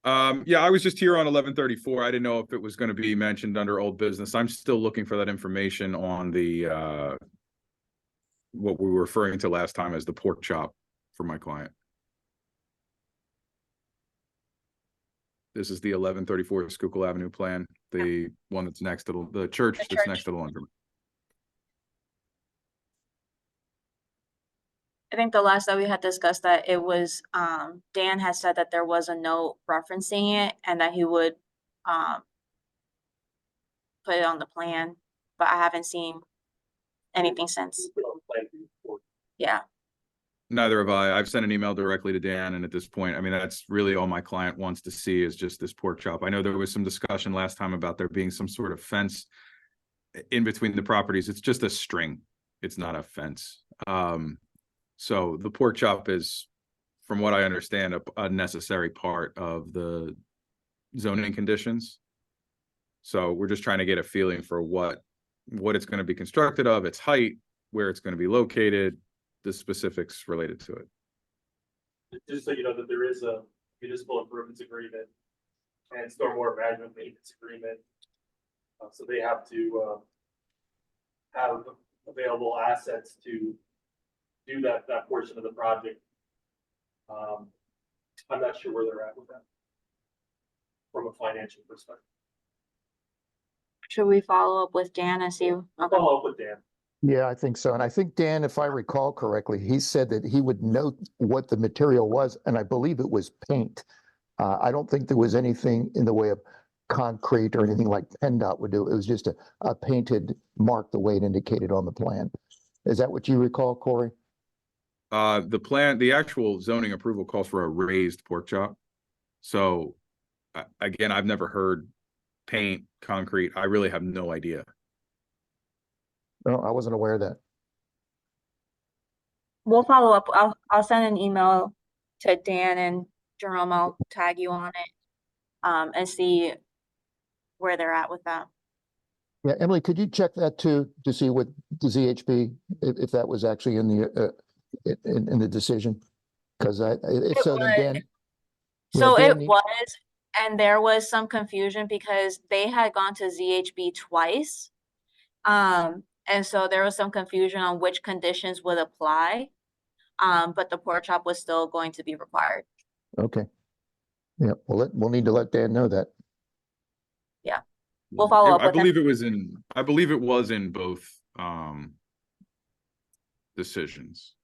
Yeah, I was just here on 1134. I didn't know if it was going to be mentioned under old business. I'm still looking for that information on the what we were referring to last time as the pork chop for my client. This is the 1134 Schuylkill Avenue plan, the one that's next to the church that's next to the laundromat. I think the last that we had discussed that it was, Dan had said that there was a note referencing it and that he would, put it on the plan, but I haven't seen anything since. Yeah. Neither have I. I've sent an email directly to Dan, and at this point, I mean, that's really all my client wants to see is just this pork chop. I know there was some discussion last time about there being some sort of fence in between the properties. It's just a string. It's not a fence. So the pork chop is, from what I understand, a necessary part of the zoning conditions. So we're just trying to get a feeling for what it's going to be constructed of, its height, where it's going to be located, the specifics related to it. Just so you know that there is a municipal improvements agreement and stormwater management maintenance agreement. So they have to have available assets to do that portion of the project. I'm not sure where they're at with that from a financial perspective. Should we follow up with Dan and see? I'll Okay. follow up with Dan. Yeah, I think so. And I think, Dan, if I recall correctly, he said that he would note what the material was, and I believe it was paint. I don't think there was anything in the way of concrete or anything like PennDOT would do. It was just a painted mark the way it indicated on the plan. Is that what you recall, Corey? The actual zoning approval calls for a raised pork chop. So again, I've never heard paint, concrete. I really have no idea. No, I wasn't aware of that. We'll follow up. I'll send an email to Dan and Jerome. I'll tag you on it, and see where they're at with that. Yeah, Emily, could you check that too, to see what the ZHB, if that was actually in the, in the decision? Because if It so, then was. Dan. So Dan it need- was, and there was some confusion because they had gone to ZHB twice. And so there was some confusion on which conditions would apply. But the pork chop was still going to be required. Okay. Yeah, we'll need to let Dan know that. We'll follow up I with them. believe it was in, I believe it was in both, decisions.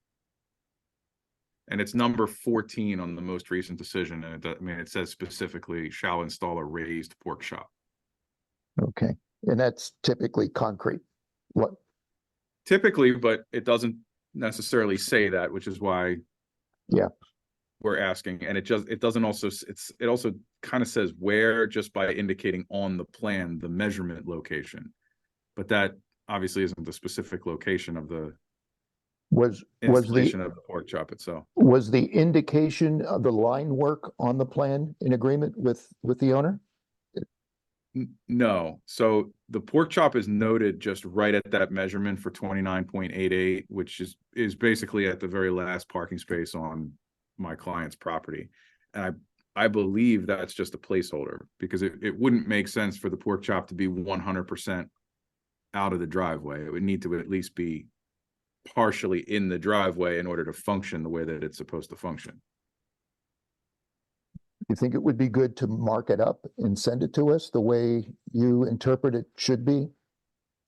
And it's number 14 on the most recent decision, and I mean, it says specifically shall install a raised pork shop. Okay, and that's typically concrete. What, Typically, but it doesn't necessarily say that, which is why. Yeah. We're asking, and it doesn't also, it also kind of says where, just by indicating on the plan, the measurement location. But that obviously isn't the specific location of the was installation the, of the pork chop itself. was the indication of the line work on the plan in agreement with the owner? No, so the pork chop is noted just right at that measurement for 29.88, which is basically at the very last parking space on my client's property. And I believe that's just a placeholder, because it wouldn't make sense for the pork chop to be 100% out of the driveway. It would need to at least be partially in the driveway in order to function the way that it's supposed to function. You think it would be good to mark it up and send it to us the way you interpret it should be?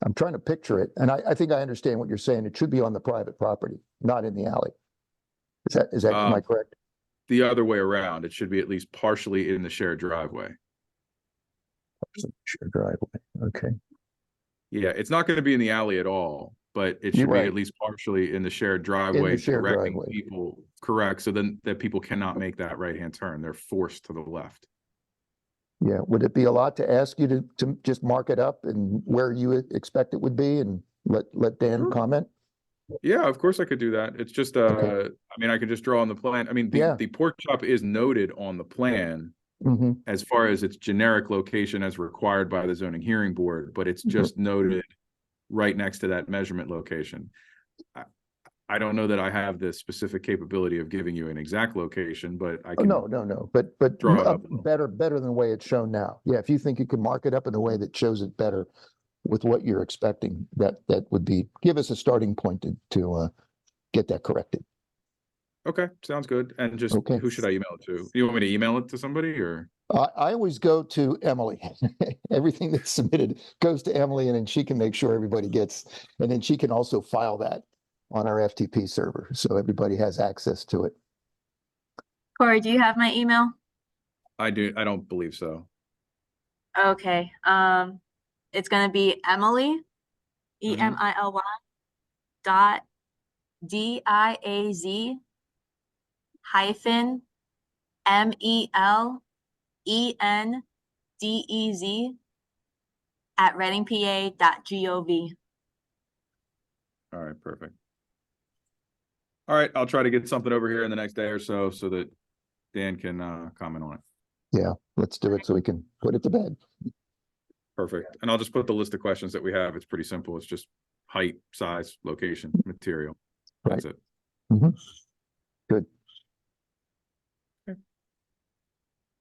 I'm trying to picture it, and I think I understand what you're saying. It should be on the private property, not in the alley. Is that, am I correct? The other way around, it should be at least partially in the shared driveway. Shared driveway, okay. Yeah, it's not going to be in the alley at all, but it You're should be right. at least partially in the shared driveway, shared directing driveway. people, correct, so then that people cannot make that right-hand turn. They're forced to the left. Yeah, would it be a lot to ask you to just mark it up and where you expect it would be and let Dan Sure. comment? Yeah, of course I could do that. It's just, Okay. I mean, I could just draw on the plan. I mean, Yeah. the pork chop is noted on the plan Mm-hmm, as far as its generic location as required by the zoning hearing board, but it's just noted right next to that measurement location. I don't know that I have the specific capability of giving you an exact location, but I oh, can. no, but Draw it up a little. better than the way it's shown now. Yeah, if you think you can mark it up in a way that shows it better with what you're expecting, that would be, give us a starting point to get that corrected. Okay, sounds good. And just, Okay. who should I email it to? You want me to email it to somebody, or? I always go to Emily. Everything that's submitted goes to Emily, and then she can make sure everybody gets, and then she can also file that on our FTP server, so everybody has access to it. Corey, do you have my email? I don't believe so. Okay, it's gonna be Emily, EMILY dot DIAZ hyphen MELENDEZ at readingpa.gov. All right, perfect. All right, I'll try to get something over here in the next day or so that Dan can comment on it. Yeah, let's do it so we can put it to bed. Perfect. And I'll just put the list of questions that we have. It's pretty simple. It's just height, size, location, material. That's it. Mhm. Good. That's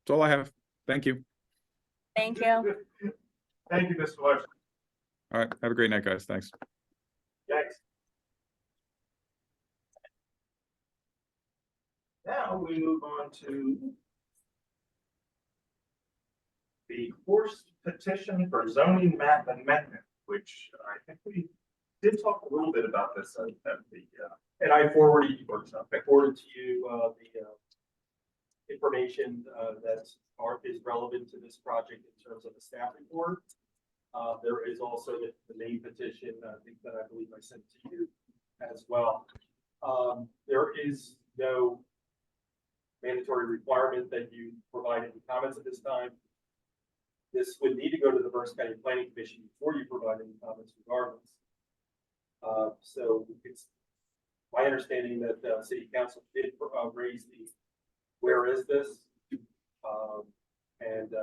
all I have. Thank you. Thank you. Thank you, Mr. Larson. All right, have a great night, guys. Thanks. Thanks. Now we move on to the horse petition for zoning map amendment, which I think we did talk a little bit about this at the, And I forwarded to you, the information, that is relevant to this project in terms of the staff report. There is also the main petition, I think that I believe I sent to you as well. There is no mandatory requirement that you provide any comments at this time. This would need to go to the Berks County Planning Commission before you provide any comments regardless. So it's my understanding that the city council did raise the, where is this? And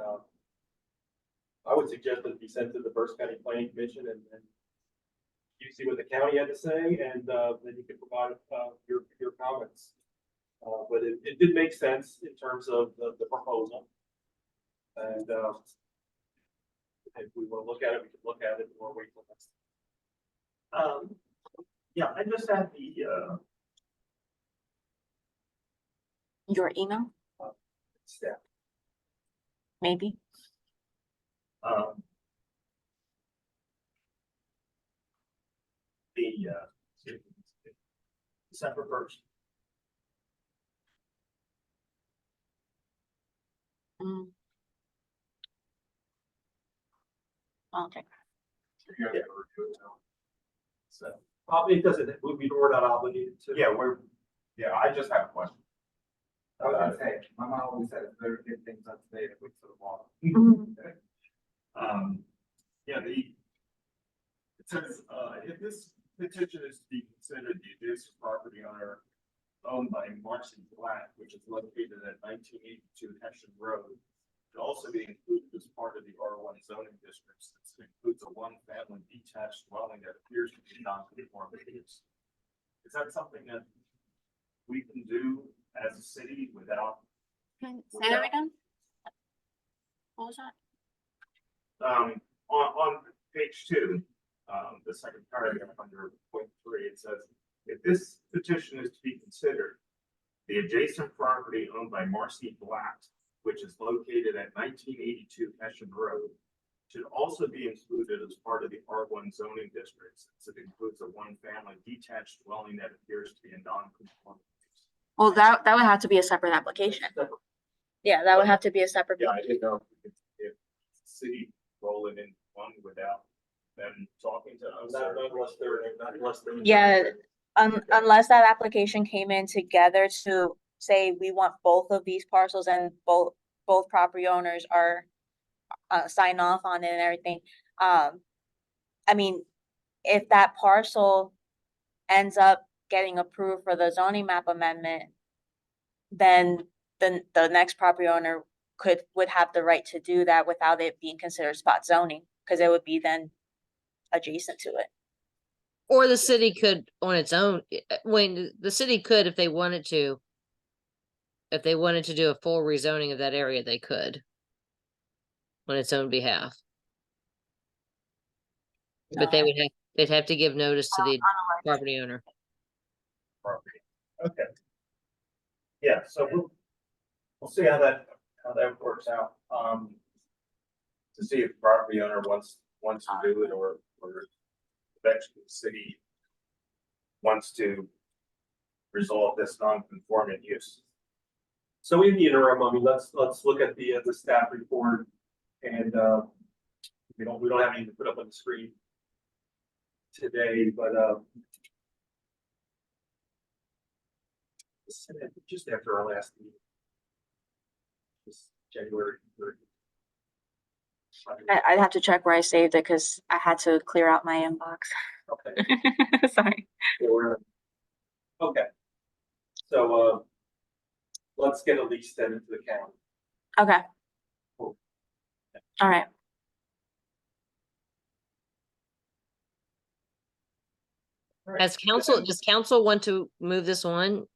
I would would suggest that it be sent to the Berks County Planning Commission and you see what the county had to say and then you can provide your comments. But it did make sense in terms of the proposal. And if we want to look at it, we can look at it or wait till next. Yeah, I just had the, Your email, Step. maybe? the, December 1st. Mm. Okay. So, It doesn't, we're not obligated to. yeah, I just have a question. I was gonna say, my mom always said it's better to get things up to date if we put them on. Mhm. Yeah, it says, if this petition is to be considered, the adjacent property owner owned by Marcy Black, which is located at 1982 Hessian Road, should also be included as part of the R1 zoning district, since it includes a one-family detached dwelling that appears to be non-conforming use. Is that something that we can do as a city without? Say that again? What was that? On page 2, the second paragraph under point 3, it says, if this petition is to be considered, the adjacent property owned by Marcy Black, which is located at 1982 Hessian Road, should also be included as part of the R1 zoning district, since it includes a one-family detached dwelling that appears to be a non-conforming use. Well, that would have to be a separate application. Yeah, that would have to be a separate. Yeah, I didn't know if the city roll it in one without them talking to us. Unless they're. Yeah, unless that application came in together to say we want both of these parcels and both property owners are sign off on it and everything. I mean, if that parcel ends up getting approved for the zoning map amendment, then the next property owner would have the right to do that without it being considered spot zoning, because it would be then adjacent to it. Or the city could on its own, when the city could, if they wanted to. If they wanted to do a full rezoning of that area, they could. On its own behalf. But they'd have to give notice to the property owner. Property. Okay. Yeah, so we'll see how that works out. To see if the property owner wants to do it or eventually the city wants to resolve this non-conforming use. So in the interim, I mean, let's look at the staff report and we don't have anything to put up on the screen today, but just after our last meeting. This January 3rd. I'd have to check where I saved it because I had to clear out my inbox. Okay. Sorry. Okay. So let's get a lease then into the county. Okay. Cool. All right. As council, does council want to move this on?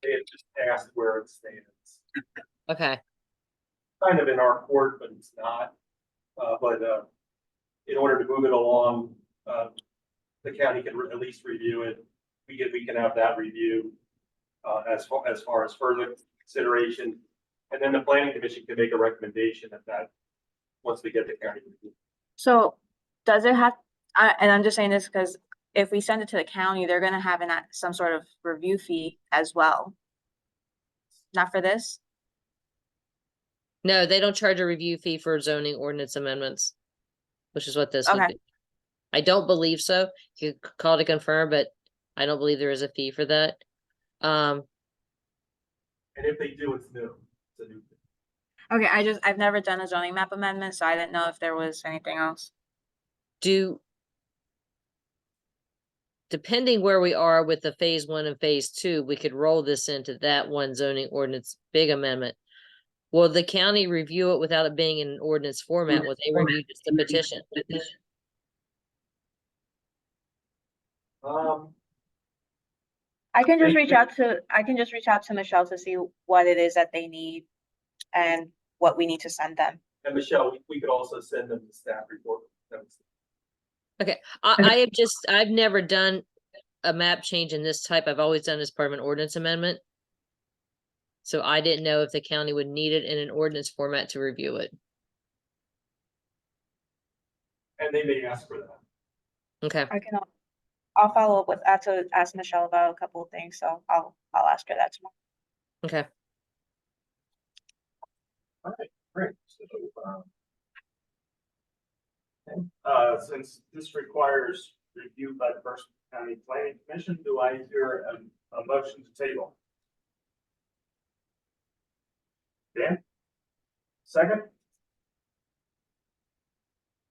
They had just asked where it stands. Okay, Kind of in our court, but it's not. In order to move it along, the county can at least review it. We can have that review as far as further consideration. And then the planning commission can make a recommendation at that, once we get the county review. So does it have, and I'm just saying this because if we send it to the county, they're gonna have some sort of review fee as well. Not for this? no, they don't charge a review fee for zoning ordinance amendments. Which is what this would Okay. be. I don't believe so. You could call to confirm, but I don't believe there is a fee for that. And if they do, it's new. It's a new thing. Okay, I've never done a zoning map amendment, so I didn't know if there was anything else. Depending where we are with the phase 1 and phase 2, we could roll this into that one zoning ordinance big amendment. Will the county review it without it being in an ordinance format? Will they review just the petition? I can just reach out to Michelle to see what it is that they need and what we need to send them. And Michelle, we could also send them the staff report. Okay, I've never done a map change in this type. I've always done as part of an ordinance amendment. So I didn't know if the county would need it in an ordinance format to review it. And they may ask for that. Okay. I'll follow up with, I have to ask Michelle about a couple of things, so I'll ask her that tomorrow. Okay. All right, great. Since this requires review by the First County Planning Commission, do I hear a motion to table? Dan? Second?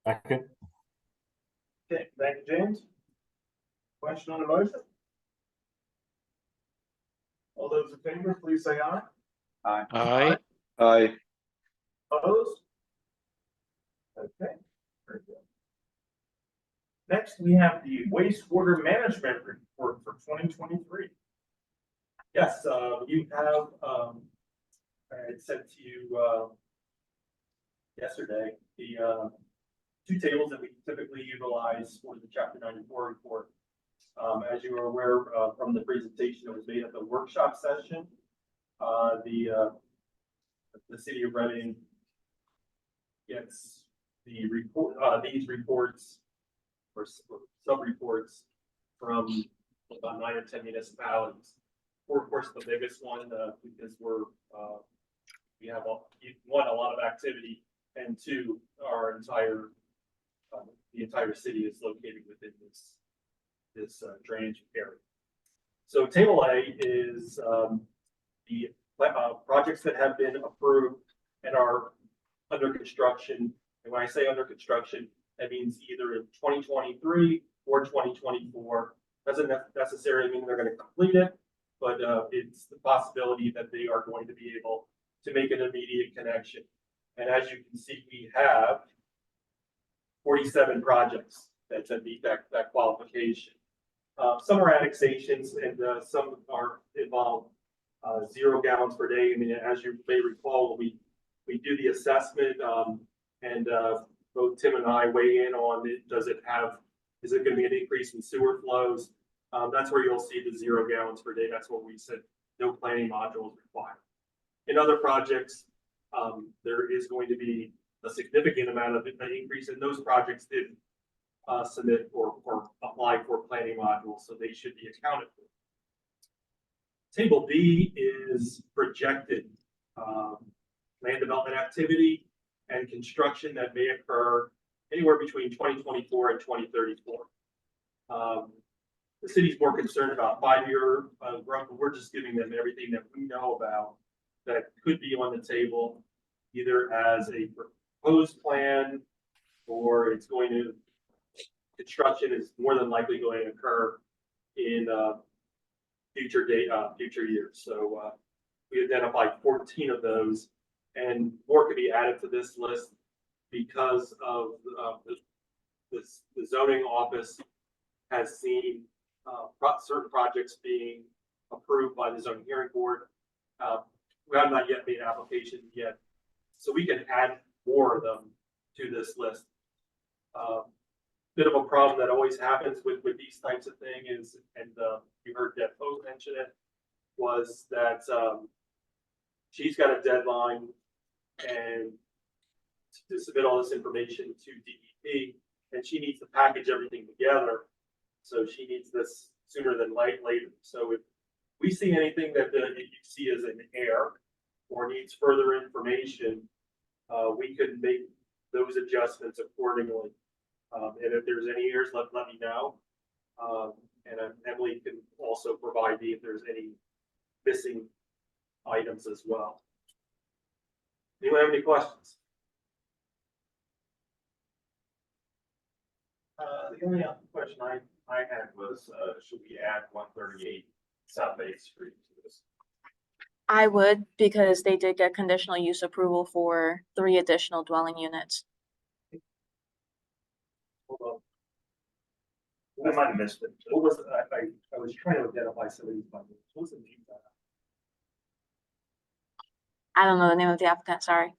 Second. Okay, thank you, James. Question on the motion? All those in favor, please say aye. Aye. Aye. Aye. Opposed? Okay, very good. Next, we have the wastewater management report for 2023. Yes, you have, I had sent to you yesterday, the two tables that we typically utilize for the Chapter 94 report. As you are aware from the presentation that was made at the workshop session, the city of Reading gets the report, these reports or sub-reports from about 9 or 10 municipalities. We're, of course, the biggest one because we have a lot of activity, and two, our entire the entire city is located within this drainage area. So table A is the projects that have been approved and are under construction. And when I say under construction, that means either in 2023 or 2024. Doesn't necessarily mean they're going to complete it, but it's the possibility that they are going to be able to make an immediate connection. And as you can see, we have 47 projects that meet that qualification. Some are annexations and some are involved 0 gallons per day. I mean, as you may recall, we do the assessment and both Tim and I weigh in on it. Is it going to be an increase in sewer flows? That's where you'll see the 0 gallons per day. That's what we said, no planning modules required. In other projects, there is going to be a significant amount of an increase, and those projects did submit or apply for planning modules, so they should be accounted for. Table B is projected land development activity and construction that may occur anywhere between 2024 and 2034. The city's more concerned about 5-year growth, but we're just giving them everything that we know about that could be on the table, either as a proposed plan or construction is more than likely going to occur in future years. So we identified 14 of those, and more could be added to this list because of the zoning office has seen certain projects being approved by the zoning hearing board. We have not yet made an application yet, so we can add more of them to this list. Bit of a problem that always happens with these types of things is, and you heard Deb Poe mention it, was that she's got a deadline and to submit all this information to DEP, and she needs to package everything together. So she needs this sooner than later. So if we see anything that you see as an error or needs further information, we could make those adjustments accordingly. And if there's any errors, let me know. And Emily can also provide me if there's any missing items as well. Anyone have any questions? The only other question I had was, should we add 138 South 8th Street to this? I would, because they did get conditional use approval for 3 additional dwelling units. Hold I might have missed it. on. What was, I was trying to identify some of these numbers. What's the name of that? I don't know the name of the applicant, sorry.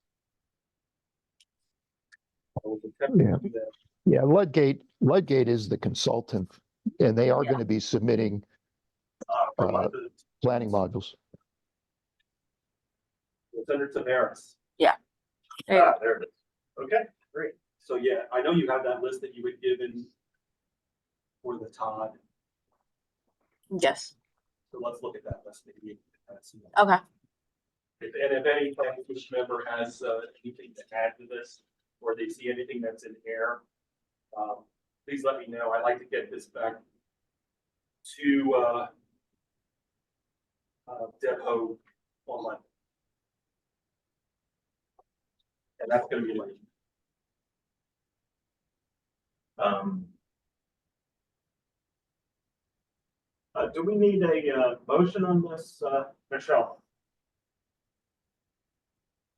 I was attempting to Yeah. do that. Yeah, Ludgate is the consultant, and they are Yeah. going to be submitting For one of the, planning modules. it's under Tavares. There you go. There it is. Okay, great. So yeah, I know you have that list that you had given for the Todd. Yes, So let's look at that list maybe. okay. And if any planning commission member has anything to add to this, or they see anything that's in error, please let me know. I'd like to get this back to Deb Ho online. And that's gonna be late. Do we need a motion on this, Michelle?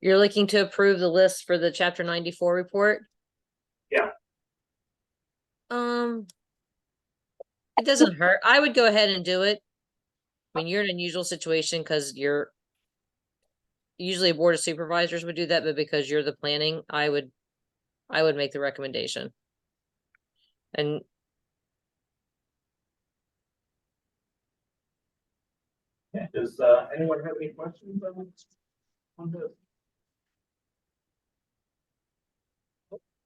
You're looking to approve the list for the chapter 94 report? Yeah. It doesn't hurt. I would go ahead and do it. I mean, you're in an unusual situation because you're usually a board of supervisors would do that, but because you're the planning, I would make the recommendation. And Yeah, does anyone have any questions on this?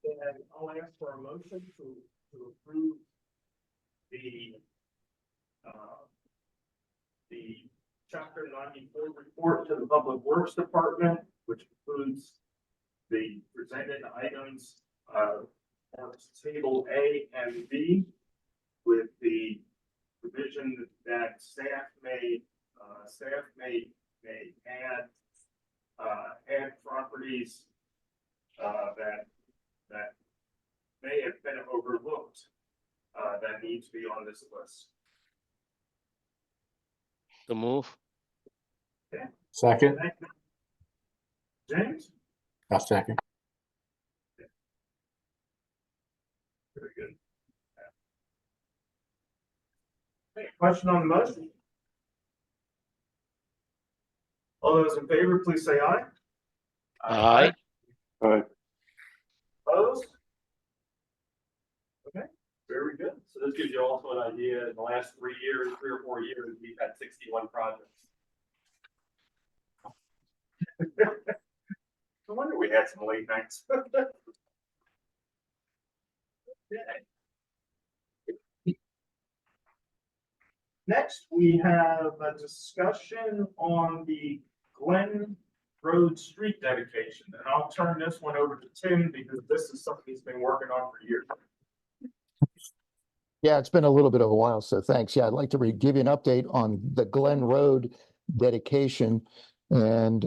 And I'll ask for a motion to approve the chapter 94 report to the Public Works Department, which includes the presented items on table A and B, with the provision that staff may add properties that may have been overlooked that need to be on this list. The move. Second. James? I'll second. Very good. Okay, question on the motion? All those in favor, please say aye. Aye. Opposed? Okay, very good. So this gives you also an idea, in the last 3 or 4 years, we've had 61 projects. No wonder we had some late nights. Next, we have a discussion on the Glen Road street dedication, and I'll turn this one over to Tim because this is something he's been working on for years. Yeah, it's been a little bit of a while, so thanks. Yeah, I'd like to give you an update on the Glen Road dedication. And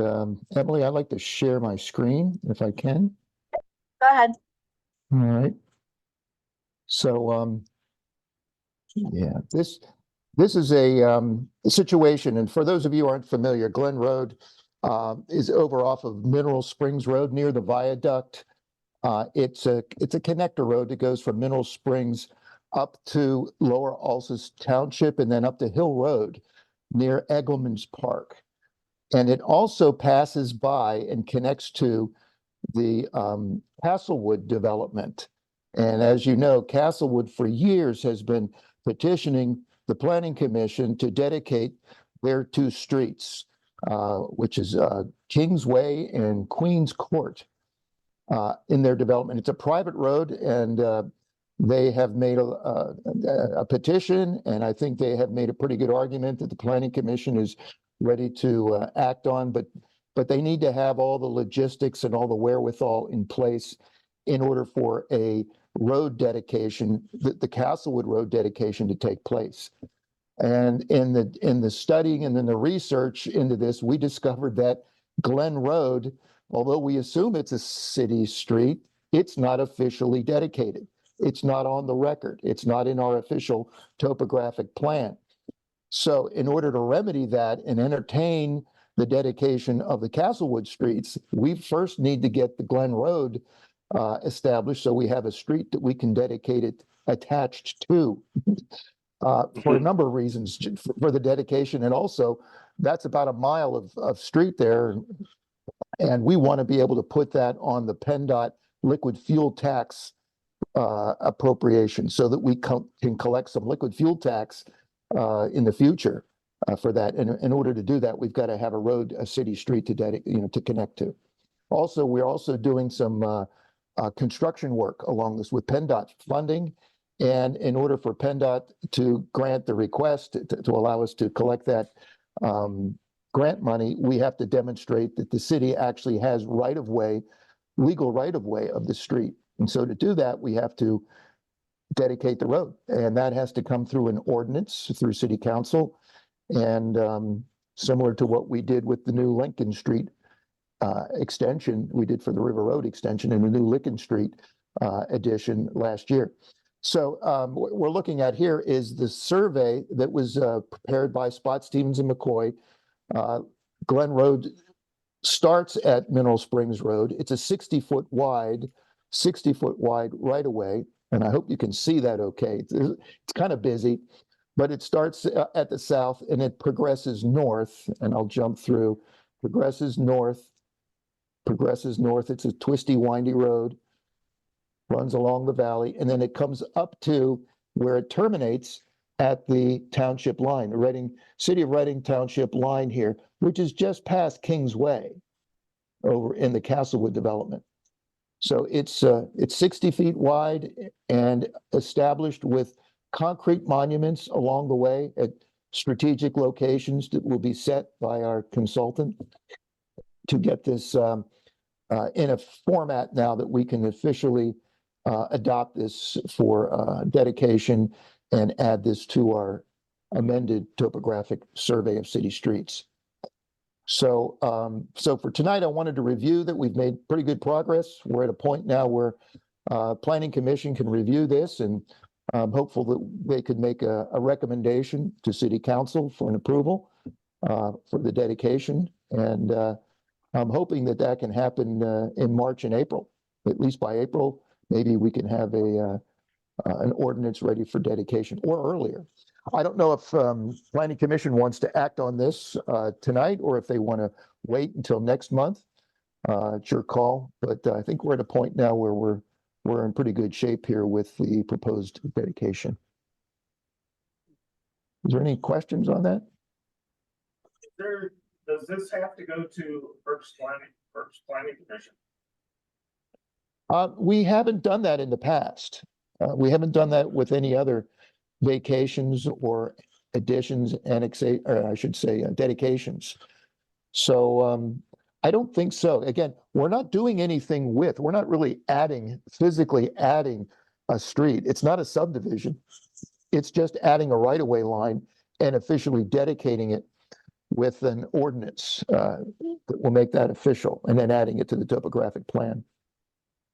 Emily, I'd like to share my screen if I can. Go ahead. All right. So, yeah, this is a situation, and for those of you who aren't familiar, Glen Road is over off of Mineral Springs Road near the viaduct. It's a connector road that goes from Mineral Springs up to Lower Alsace Township and then up to Hill Road near Eggleman's Park. And it also passes by and connects to the Castlewood development. And as you know, Castlewood for years has been petitioning the Planning Commission to dedicate their 2 streets, which is Kingsway and Queens Court, in their development. It's a private road, and they have made a petition, and I think they have made a pretty good argument that the Planning Commission is ready to act on, but they need to have all the logistics and all the wherewithal in place in order for a road dedication, the Castlewood Road dedication, to take place. And in the studying and in the research into this, we discovered that Glen Road, although we assume it's a city street, it's not officially dedicated. It's not on the record. It's not in our official topographic plan. So in order to remedy that and entertain the dedication of the Castlewood streets, we first need to get the Glen Road established, so we have a street that we can dedicate it attached to. For a number of reasons, for the dedication, and also that's about a mile of street there. And we want to be able to put that on the PennDOT liquid fuel tax appropriation so that we can collect some liquid fuel tax in the future for that. And in order to do that, we've got to have a road, a city street to to connect to. Also, we're also doing some construction work along this with PennDOT funding. And in order for PennDOT to grant the request to allow us to collect that grant money, we have to demonstrate that the city actually has right-of-way, legal right-of-way of the street. And so to do that, we have to dedicate the road. And that has to come through an ordinance through city council. And similar to what we did with the new Lincoln Street extension, we did for the River Road extension and the new Lincoln Street addition last year. So what we're looking at here is the survey that was prepared by Spot Stevens and McCoy. Glen Road starts at Mineral Springs Road. It's a 60-foot wide right of way. And I hope you can see that okay. It's kind of busy, but it starts at the south and it progresses north. And I'll jump through, progresses north. It's a twisty, windy road, runs along the valley, and then it comes up to where it terminates at the township line, the City of Reading Township line here, which is just past Kingsway over in the Castlewood development. So it's 60 feet wide and established with concrete monuments along the way at strategic locations that will be set by our consultant to get this in a format now that we can officially adopt this for dedication and add this to our amended topographic survey of city streets. So, so for tonight, I wanted to review that we've made pretty good progress. We're at a point now where Planning Commission can review this, and I'm hopeful that they could make a recommendation to City Council for an approval for the dedication. And I'm hoping that that can happen in March and April. At least by April, maybe we can have an ordinance ready for dedication or earlier. I don't know if Planning Commission wants to act on this tonight or if they want to wait until next month. It's your call, but I think we're at a point now where we're in pretty good shape here with the proposed dedication. Is there any questions on that? Does this have to go to Berks Planning Commission? We haven't done that in the past. We haven't done that with any other vacations or additions, or I should say dedications. So I don't think so. Again, we're not doing anything we're not really physically adding a street. It's not a subdivision. It's just adding a right-of-way line and officially dedicating it with an ordinance that will make that official, and then adding it to the topographic plan.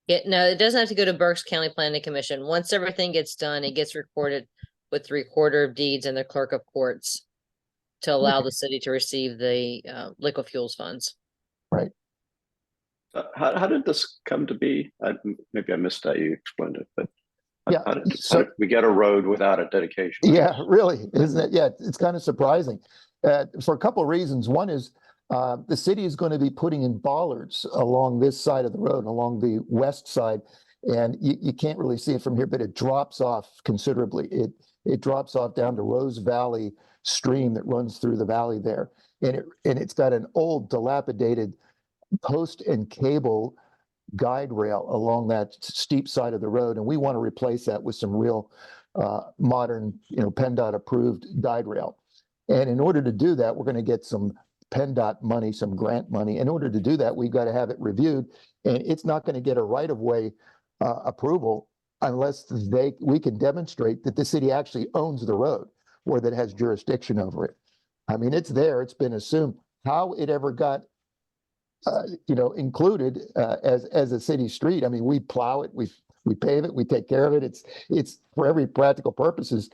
Yeah, no, it doesn't have to go to Berks County Planning Commission. Once everything gets done, it gets recorded with the Recorder of Deeds and the Clerk of Courts to allow the city to receive the liquid fuels funds. Right. How did this come to be? Maybe I missed that. You explained it, but yeah, how did we get a road without a dedication? Yeah, really, isn't it? Yeah, it's kind of surprising for a couple of reasons. One is the city is going to be putting in bollards along this side of the road, along the west side, and you can't really see it from here, but it drops off considerably. It drops off down to Rose Valley stream that runs through the valley there, and it's got an old dilapidated post and cable guide rail along that steep side of the road, and we want to replace that with some real modern, PennDOT approved guide rail. And in order to do that, we're going to get some PennDOT money, some grant money. In order to do that, we've got to have it reviewed, and it's not going to get a right-of-way approval unless we can demonstrate that the city actually owns the road or that it has jurisdiction over it. I mean, it's there, it's been assumed. How it ever got included as a city street. I mean, we plow it, we pave it, we take care of it. It's for every practical purposes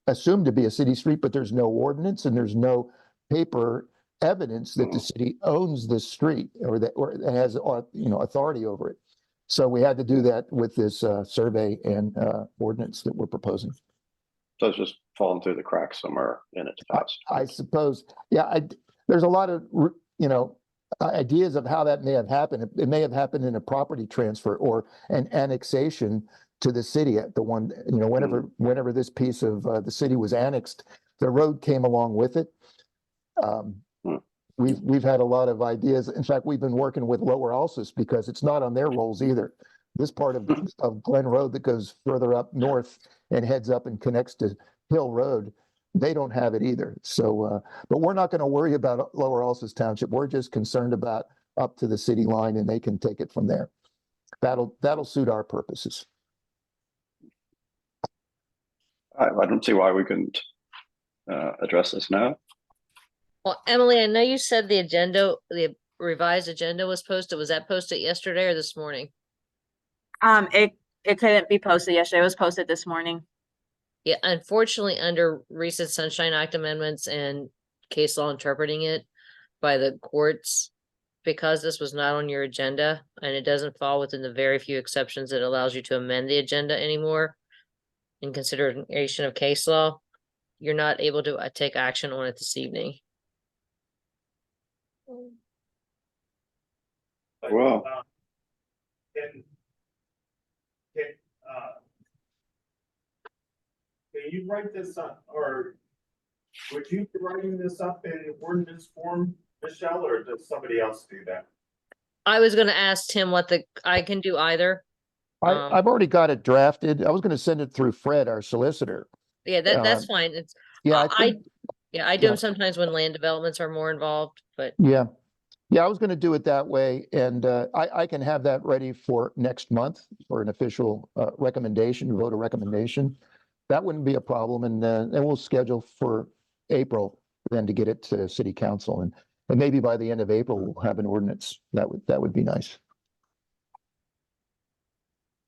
assumed to be a city street, but there's no ordinance and there's no paper evidence that the city owns this street or that, or has, authority over it. So we had to do that with this survey and ordinance that we're proposing. So it's just fallen through the cracks somewhere in its past. I suppose, yeah, there's a lot of, ideas of how that may have happened. It may have happened in a property transfer or an annexation to the city at the one, whenever this piece of the city was annexed, the road came along with it. We've had a lot of ideas. In fact, we've been working with Lower Alsus because it's not on their rolls either. This part of Glen Road that goes further up north and heads up and connects to Hill Road, they don't have it either. So, but we're not going to worry about Lower Alsus Township. We're just concerned about up to the city line, and they can take it from there. That'll suit our purposes. I don't see why we couldn't address this now. Well, Emily, I know you said the revised agenda was posted. Was that posted yesterday or this morning? It couldn't be posted yesterday. It was posted this morning. Yeah, unfortunately, under recent Sunshine Act amendments and case law interpreting it by the courts, because this was not on your agenda and it doesn't fall within the very few exceptions that allows you to amend the agenda anymore in consideration of case law, you're not able to take action on it this evening. Well, Can you write this up, or would you be writing this up in ordinance form, Michelle, or does somebody else do that? I was gonna ask Tim I can do either. I've already got it drafted. I was going to send it through Fred, our solicitor. Yeah, that's fine. It's Yeah, I do yeah. them sometimes when land developments are more involved, but Yeah. I was going to do it that way, and I can have that ready for next month for an official recommendation, vote of recommendation. That wouldn't be a problem, and we'll schedule for April then to get it to City Council, and maybe by the end of April we'll have an ordinance. That would be nice.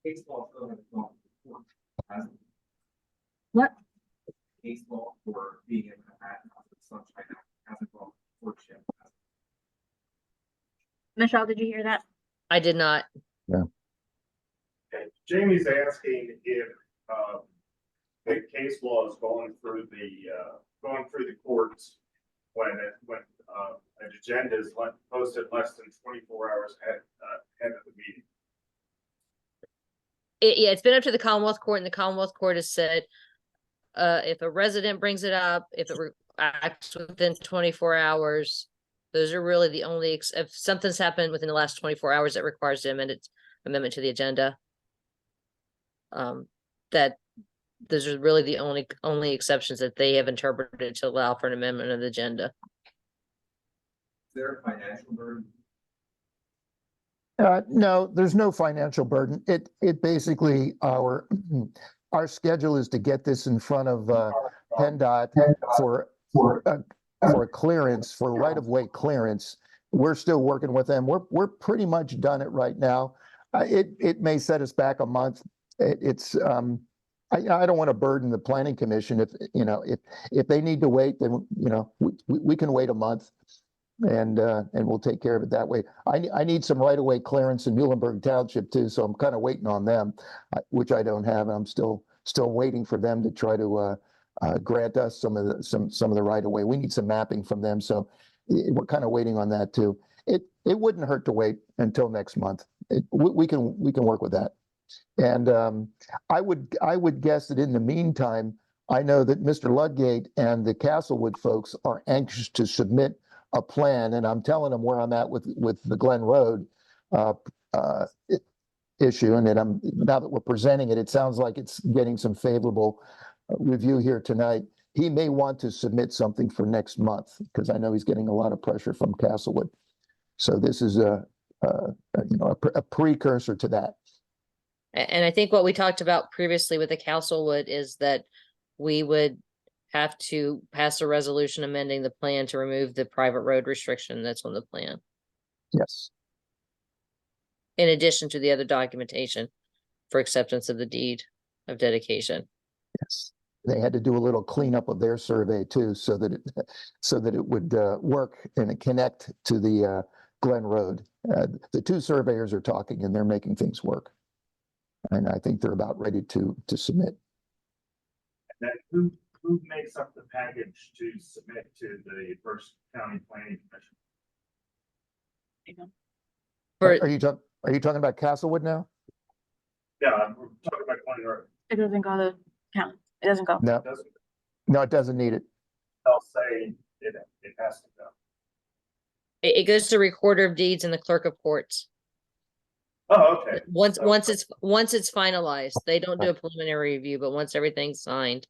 Case law still hasn't gone to court, hasn't it? What? Case law for being in Manhattan, Sunshine Act hasn't gone to court yet. Michelle, did you hear that? I did not. Okay, Jamie's asking if the case law is going through the courts when an agenda is posted less than 24 hours ahead of the meeting. Yeah, it's been up to the Commonwealth Court, and the Commonwealth Court has said if a resident brings it up, if it acts within 24 hours, those are really the only, if something's happened within the last 24 hours that requires the amendment to the agenda. That those are really the only exceptions that they have interpreted to allow for an amendment of the agenda. Is there a financial burden? No, there's no financial burden. It basically, our schedule is to get this in front of PennDOT for a clearance, for right-of-way clearance. We're still working with them. We're pretty much done it right now. It may set us back a month. I don't want to burden the planning commission. If they need to wait, then we can wait a month, and we'll take care of it that way. I need some right-of-way clearance in Muhlenberg Township too, so I'm kind of waiting on them, which I don't have. I'm still waiting for them to try to grant us some of the right-of-way. We need some mapping from them, so we're kind of waiting on that too. It wouldn't hurt to wait until next month. We can work with that. And I would guess that in the meantime, I know that Mr. Ludgate and the Castlewood folks are anxious to submit a plan, and I'm telling them where I'm at with the Glen Road issue, and that now that we're presenting it, it sounds like it's getting some favorable review here tonight. He may want to submit something for next month because I know he's getting a lot of pressure from Castlewood. So this is a precursor to that. And I think what we talked about previously with the Castlewood is that we would have to pass a resolution amending the plan to remove the private road restriction that's on the plan, Yes. in addition to the other documentation for acceptance of the deed of dedication. Yes. They had to do a little cleanup of their survey too, so that it would work and connect to the Glen Road. The two surveyors are talking and they're making things work. And I think they're about ready to submit. And then who makes up the package to submit to the First County Planning Commission? For, Are you talking about Castlewood now? Yeah, I'm talking about Glen Road. It doesn't go to count. It doesn't go. No, Doesn't, no, it doesn't need it. they'll say it has to go. it goes to Recorder of Deeds and the Clerk of Courts. Oh, okay. Once So- once it's finalized, they don't do a preliminary review, but once everything's signed,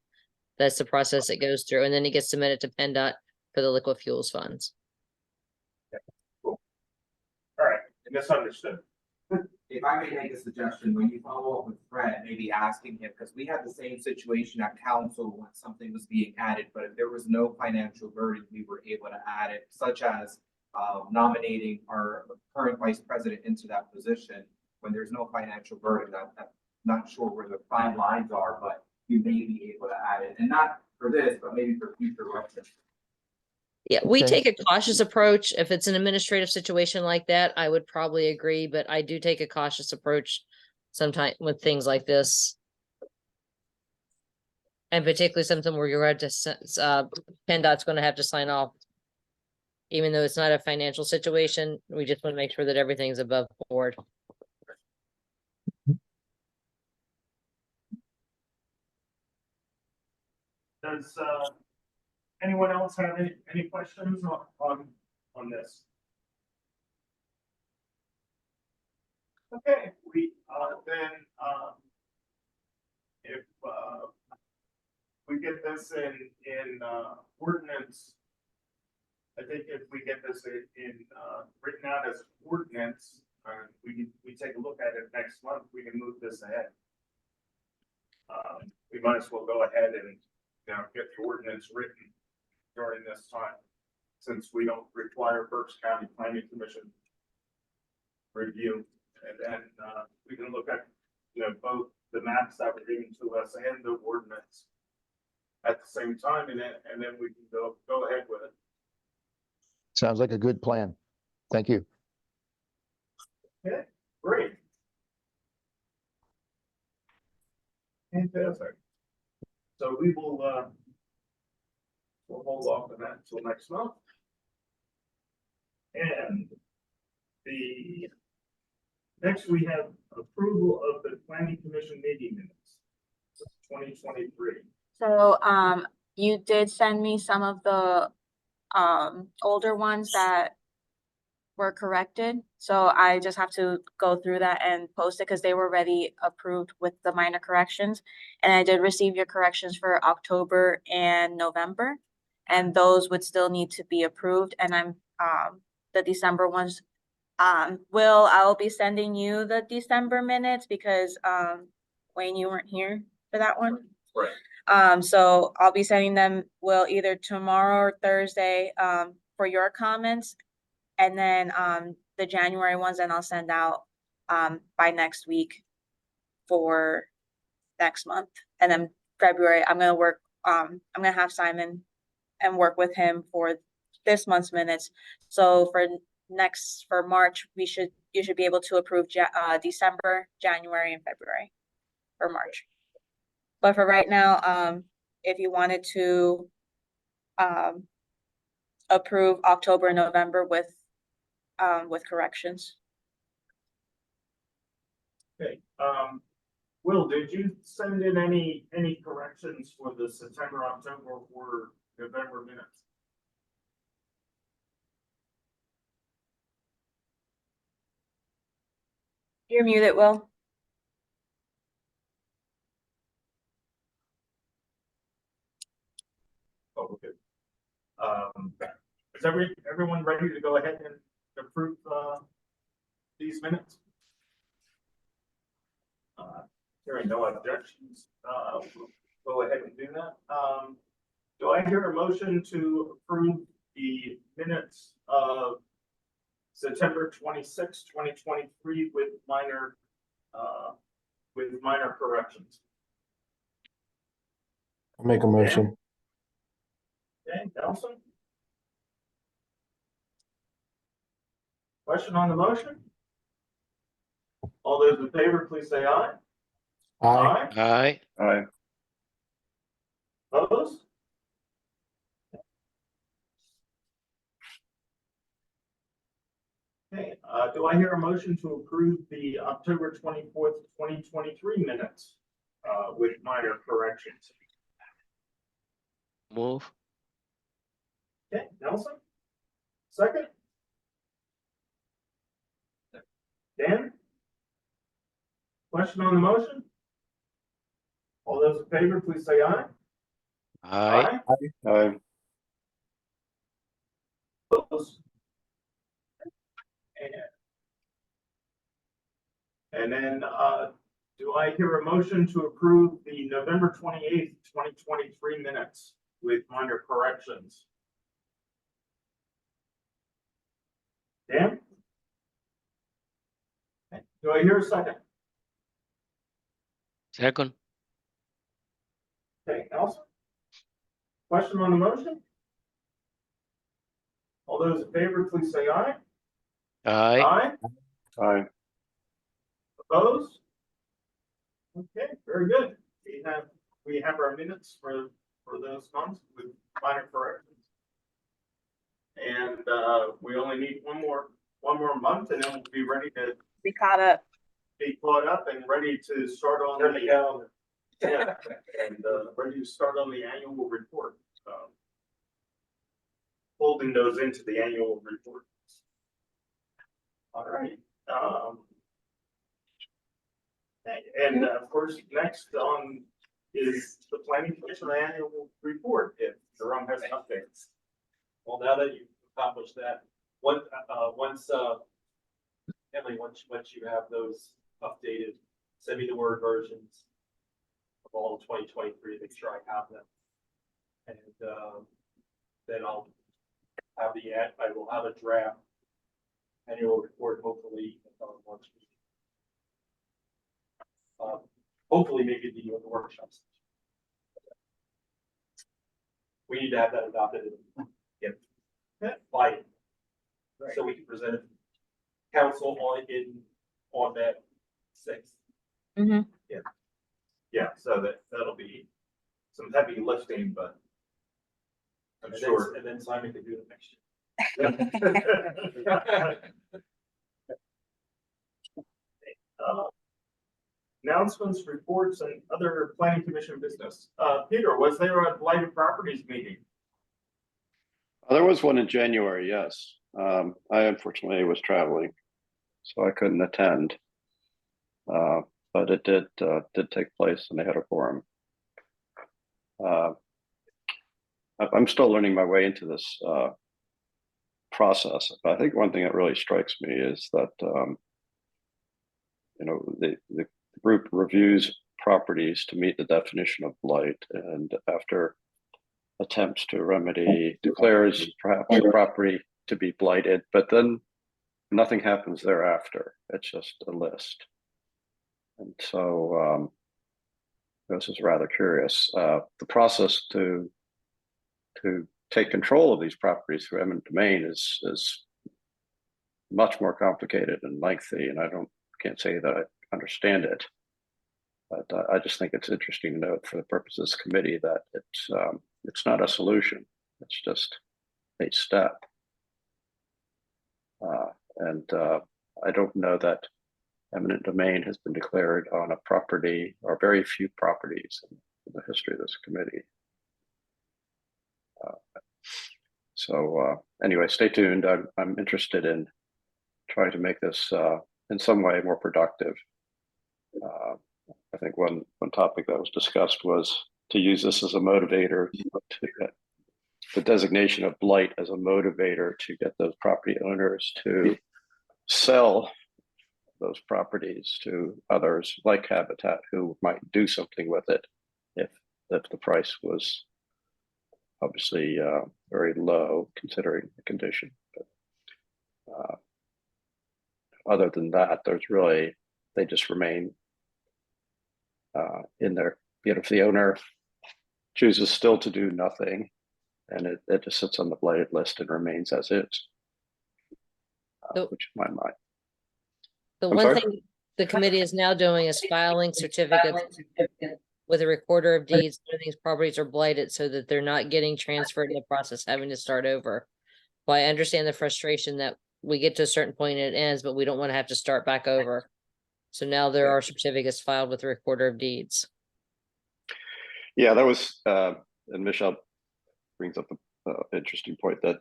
that's the process it goes through, and then it gets submitted to PennDOT for the liquid fuels funds. All right, misunderstood. If I may make a suggestion, when you follow up with Fred, maybe asking him, because we had the same situation at council when something was being added, but if there was no financial burden, we were able to add it, such as nominating our current vice president into that position. When there's no financial burden, I'm not sure where the fine lines are, but you may be able to add it, and not for this, but maybe for future reference. Yeah, we Okay. take a cautious approach. If it's an administrative situation like that, I would probably agree, but I do take a cautious approach sometimes with things like this. And particularly something where you're going to, PennDOT's going to have to sign off. Even though it's not a financial situation, we just want to make sure that everything's above board. Does anyone else have any questions on this? Okay, we then if we get this in ordinance, I think if we get this in written out as ordinance, we take a look at it next month, we can move this ahead. We might as well go ahead and get the ordinance written during this time, since we don't require Berks County Planning Commission review. And then we can look at, both the maps that were given to us and the ordinance at the same time, and then we can go ahead with it. Sounds like a good plan. Thank you. Okay, great. Fantastic. So we will, we'll hold off on that until next month. And next we have approval of the planning commission meeting minutes, 2023. So, you did send me some of the, older ones that were corrected. So I just have to go through that and post it because they were already approved with the minor corrections. And I did receive your corrections for October and November, and those would still need to be approved. And I'm, the December ones, I'll be sending you the December minutes because, Wayne, you weren't here for that one. Right. So I'll be sending them, Will, either tomorrow or Thursday, for your comments. And then, the January ones, and I'll send out, by next week for next month. And then February, I'm gonna work, I'm gonna have Simon and work with him for this month's minutes. So for March, you should be able to approve December, January, and February for March. But for right now, if you wanted to approve October and November with corrections. Okay, Will, did you send in any corrections for the September, October, or November minutes? You're muted, Will. Oh, okay. Is everyone ready to go ahead and approve these minutes? Hearing no objections, we'll go ahead and do that. Do I hear a motion to approve the minutes of September 26, 2023 with minor corrections? I'll make a motion. Okay, Nelson? Question on the motion? All those in favor, please say aye. Aye. Aye. Aye. Opposed? Okay, do I hear a motion to approve the October 24th, 2023 minutes, with minor corrections? Move. Okay, Nelson? Second? Dan? Question on the motion? All those in favor, please say aye. Aye. Aye. Opposed? And then, do I hear a motion to approve the November 28th, 2023 minutes with minor corrections? Dan? Okay, do I hear a second? Second. Okay, Nelson? Question on the motion? All those in favor, please say aye. Aye. Aye. Aye. Opposed? Okay, very good. We have our minutes for those months with minor corrections. And we only need one more month, and then we'll be ready to We caught up. be caught up and ready to start on Turn the calendar. yeah, and ready to start on the annual report. Folding those into the annual report. All right. And of course, next on is the planning commission annual report, if Jerome has an update. Well, now that you've accomplished that, once Emily, once you have those updated, send me the Word versions of all of 2023, make sure I have them. And then I will have a draft annual report, hopefully, once hopefully maybe the workshops. We need to have that adopted by, so we can present it to council on that 6th. Mm-hmm. Yeah, so that'll be some heavy lifting, but I'm sure. And then Simon can do it next year. Announcements, reports, and other planning commission business. Peter, was there a blighted properties meeting? There was one in January, yes. I unfortunately was traveling, so I couldn't attend. But it did take place, and they had a forum. I'm still learning my way into this process. I think one thing that really strikes me is that the group reviews properties to meet the definition of blight, and after attempts to remedy, declares perhaps the property to be blighted, but then nothing happens thereafter. It's just a list. And so this is rather curious. The process to take control of these properties through eminent domain is much more complicated and lengthy, and I can't say that I understand it. But I just think it's interesting to note for the purpose of this committee that it's not a solution. It's just a step. And I don't know that eminent domain has been declared on a property, or very few properties in the history of this committee. So anyway, stay tuned. I'm interested in trying to make this in some way more productive. I think one topic that was discussed was to use this as a motivator, the designation of blight as a motivator to get those property owners to sell those properties to others like Habitat, who might do something with it if the price was obviously very low considering the condition. But other than that, they just remain in their, if the owner chooses still to do nothing, and it just sits on the blighted list and remains as is. So- Which in my mind. The I'm one sorry? thing the committee is now doing is filing certificates with a recorder of deeds, when these properties are blighted, so that they're not getting transferred in the process, having to start over. Well, I understand the frustration that we get to a certain point and it ends, but we don't want to have to start back over. So now there are certificates filed with the recorder of deeds. Yeah, that was, and Michelle brings up an interesting point that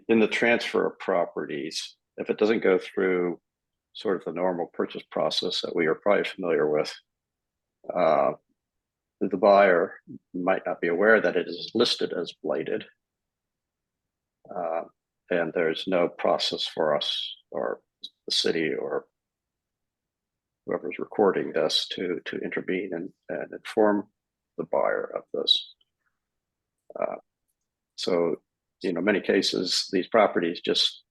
in the transfer of properties, if it doesn't go through sort of the normal purchase process that we are probably familiar with, the buyer might not be aware that it is listed as blighted. And there's no process for us or the city or whoever's recording this to intervene and inform the buyer of this. So, you know, many cases, these properties just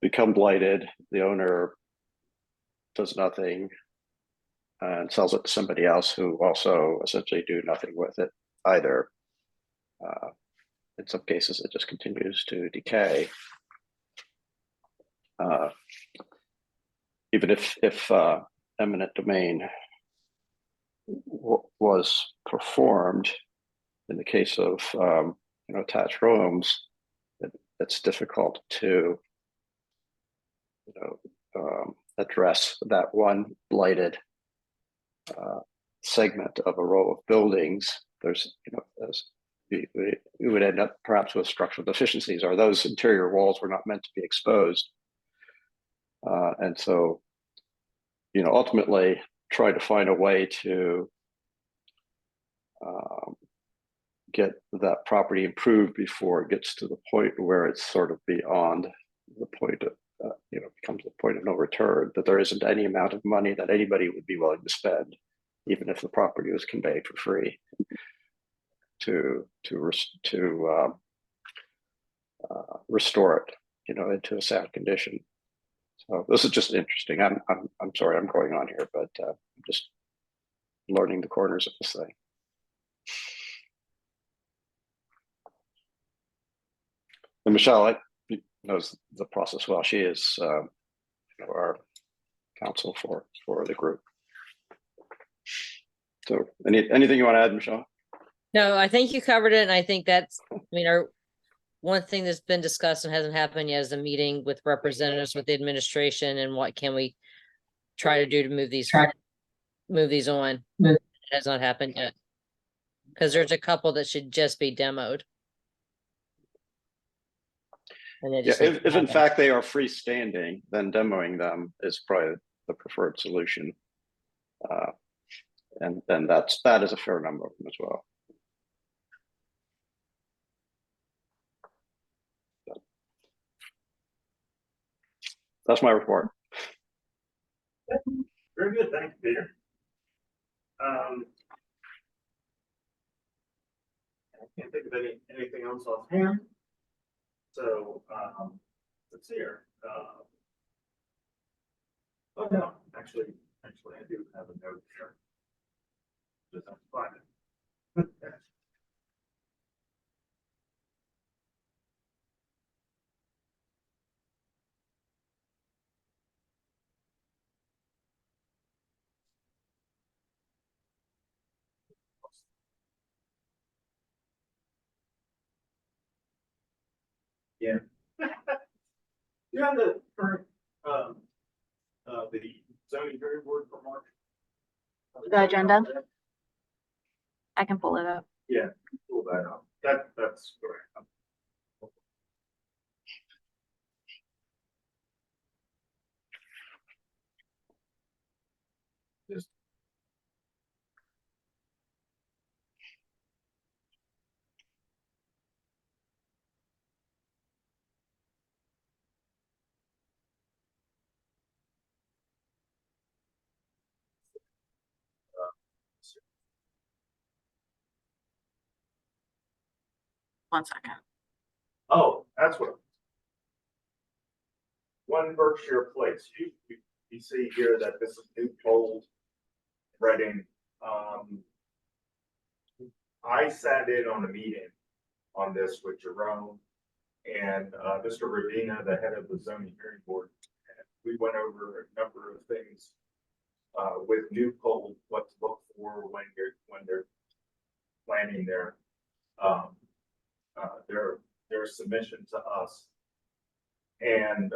become blighted. The owner does nothing and sells it to somebody else who also essentially do nothing with it either. In some cases, it just continues to decay. Even if eminent domain was performed in the case of you know, attached homes, it's difficult to, you know, address that one blighted segment of a row of buildings. There's, you know, we would end up perhaps with structural deficiencies, or those interior walls were not meant to be exposed. And so, you know, ultimately try to find a way to get that property improved before it gets to the point where it's sort of beyond the point of, you know, becomes a point of no return, that there isn't any amount of money that anybody would be willing to spend, even if the property was conveyed for free, to restore it, you know, into a sound condition. So this is just interesting. I'm sorry I'm going on here, but I'm just learning the corners of this thing. And Michelle knows the process well. She is you know, our counsel for the group. So anything you want to add, Michelle? No, I think you covered it, and I think that's, I mean, our one thing that's been discussed and hasn't happened yet is a meeting with representatives with the administration, and what can we try to do to move these on. It has not happened yet. Because there's a couple that should just be demoed. And Yeah, if in fact they are freestanding, then demoing them is probably the preferred solution. And that is a fair number of them as well. That's my report. Very good, thank you, Peter. I can't think of anything else offhand. So, let's see here. Oh no, actually, I do have a note here. Just have to find it. Yeah. You have the current, the zoning hearing board for March? The agenda? I can pull it up. Yeah, pull that up. That's correct. Just. One second. Oh, that's what. One Berkshire Place. You see here that this is new told Reading. I sat in on a meeting on this with Jerome and, Mr. Ravina, the head of the zoning hearing board. And we went over a number of things, with new code, what to look for when they're planning their submission to us. And,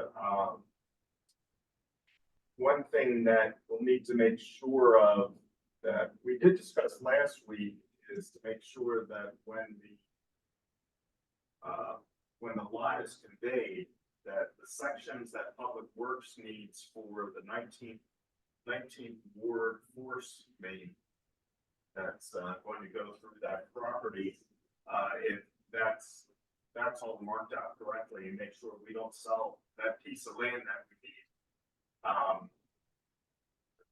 one thing that we'll need to make sure of that we did discuss last week is to make sure that when the lot is conveyed, that the sections that Public Works needs for the 19th Ward force main that's going to go through that property, if that's all marked out correctly, and make sure we don't sell that piece of land that we need.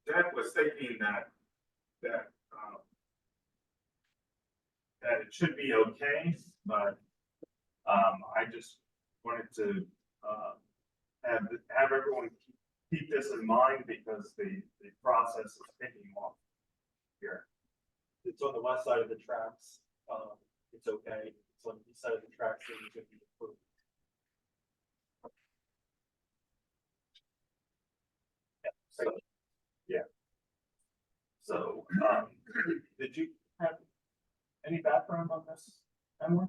Deb was thinking that it should be okay, but I just wanted to have everyone keep this in mind because the process is taking off here. It's on the west side of the tracks. It's okay. It's on the east side of the tracks. So it's gonna be approved. So, did you have any background on this, Emily?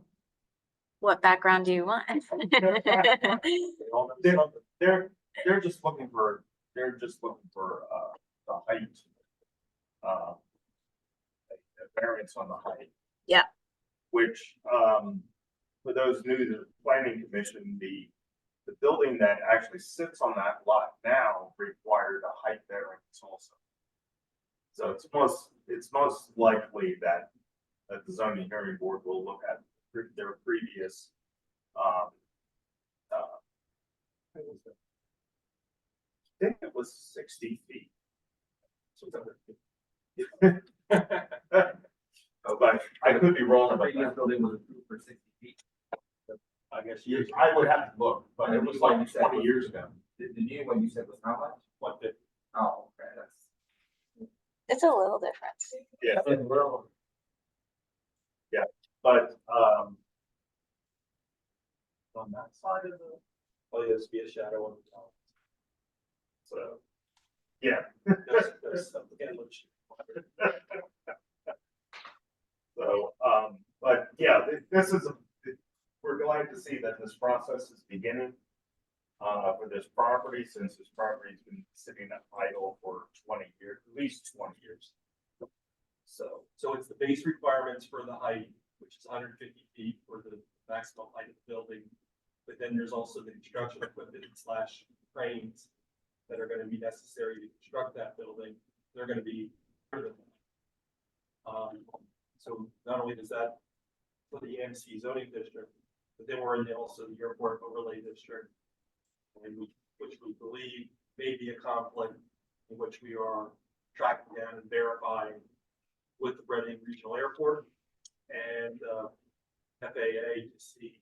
What background do you want? They're just looking for, the height. A variance on the height. Yeah. Which, for those new to the planning commission, the building that actually sits on that lot now required a height variance also. So it's most likely that the zoning hearing board will look at their previous, I think it was 60 feet. But I could be wrong about Previous that. building was approved for 60 feet. I guess I would have to look, but it was like 20 years ago. The new one you said was how much? What the, Oh, okay, that's. It's a little different. yeah. Yeah, but, On that side of the, oh, yes, be a shadow on the top. so, yeah. There's something that looks. So, but yeah, this is, we're glad to see that this process is beginning. For this property, since this property's been sitting idle for 20 years, at least 20 years. So it's the base requirements for the height, which is 150 feet for the maximum height of the building. But then there's also the construction equipment / cranes that are going to be necessary to construct that building. They're going to be. So not only does that for the AMC zoning district, but then we're in also the airport overlay district. Which we believe may be a conflict in which we are tracking down and verifying with the Reading Regional Airport and FAA to see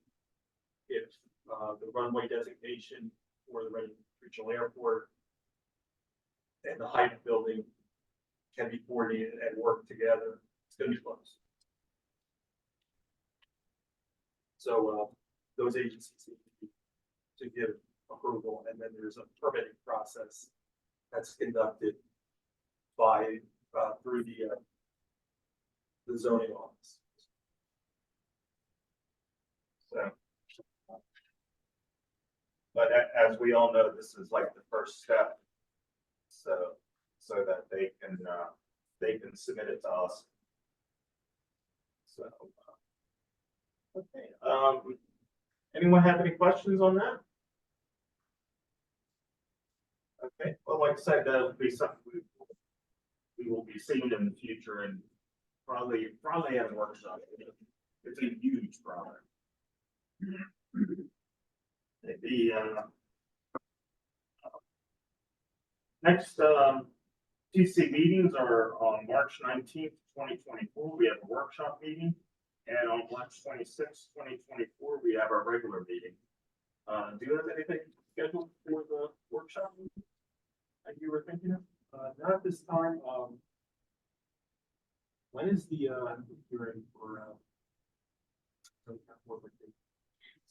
if the runway designation for the Reading Regional Airport and the height of building can be coordinated and work together. It's going to be close. So those agencies need to give approval, and then there's a permitting process that's conducted by through the zoning office. So, but as we all know, this is like the first step. So that they can submit it to us. So, okay. Anyone have any questions on that? Okay, well, like I said, that'll be something we will be seeing in the future and probably at a workshop. It's a huge problem. The next TC meetings are on March 19th, 2024. We have a workshop meeting, and on March 26th, 2024, we have our regular meeting. Do you have anything scheduled for the workshop meeting that you were thinking of? Not at this time. When is the hearing for?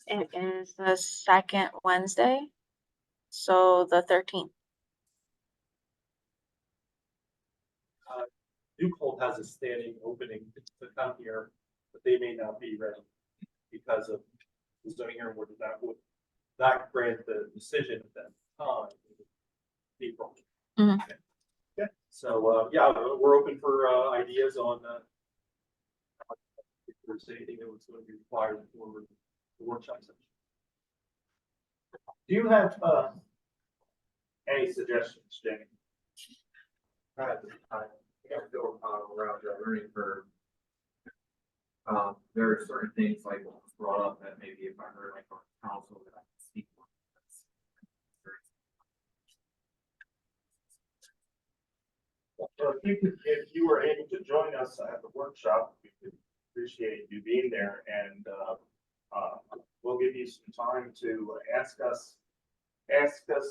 It is the second Wednesday, so the 13th. Newcold has a standing opening to come here, but they may not be ready because of the zoning hearing board would not grant the decision at that time. April. Mhm. Yeah, so, yeah, we're open for, ideas on, if there's anything that was going to be required for the workshop session. Do you have, any suggestions, Jamie? I gotta go around the learning curve. There are certain things like what was brought up that maybe if I heard like on council that I can speak on. If you were able to join us at the workshop, we could appreciate you being there, and we'll give you some time to ask us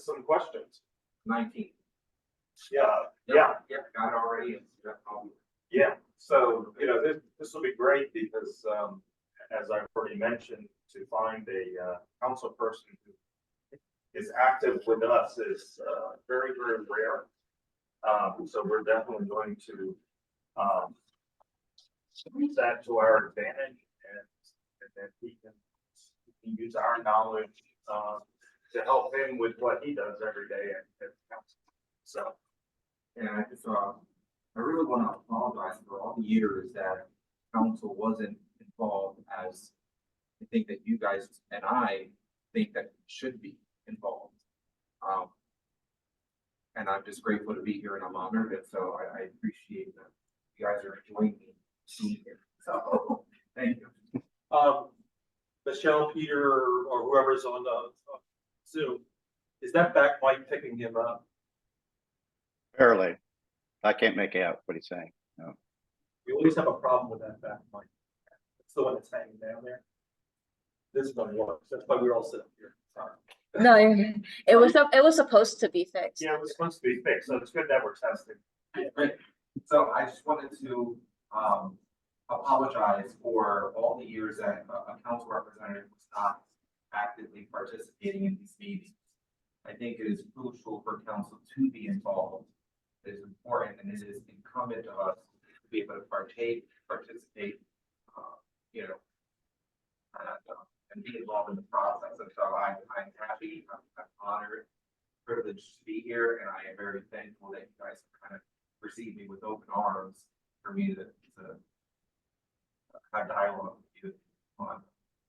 some questions. 19. Yeah. Yeah, got it already. Yeah, so, this will be great because, as I've already mentioned, to find a council person who is active with us is very, very rare. So we're definitely going to use that to our advantage, and then we can use our knowledge to help him with what he does every day at council. So. And I just, I really want to apologize for all the years that council wasn't involved, as I think that you guys and I think that should be involved. And I'm just grateful to be here, and I'm honored, and so I appreciate that you guys are enjoying me being here. So thank you. Michelle, Peter, or whoever's on the Zoom, is that back mic picking him up? Barely. I can't make out what he's saying. No. We always have a problem with that back mic. It's the one that's hanging down there. This one works. That's why we're all sitting here. Sorry. No, it was supposed to be fixed. Yeah, it was supposed to be fixed, so it's good that we're testing. So I just wanted to apologize for all the years that a council representative was not actively participating in these meetings. I think it is crucial for council to be involved. It is important, and it is incumbent of us to be able to participate, and be involved in the process. And so I'm happy, I'm honored, privileged to be here, and I am very thankful that you guys kind of received me with open arms for me to have dialogue with you on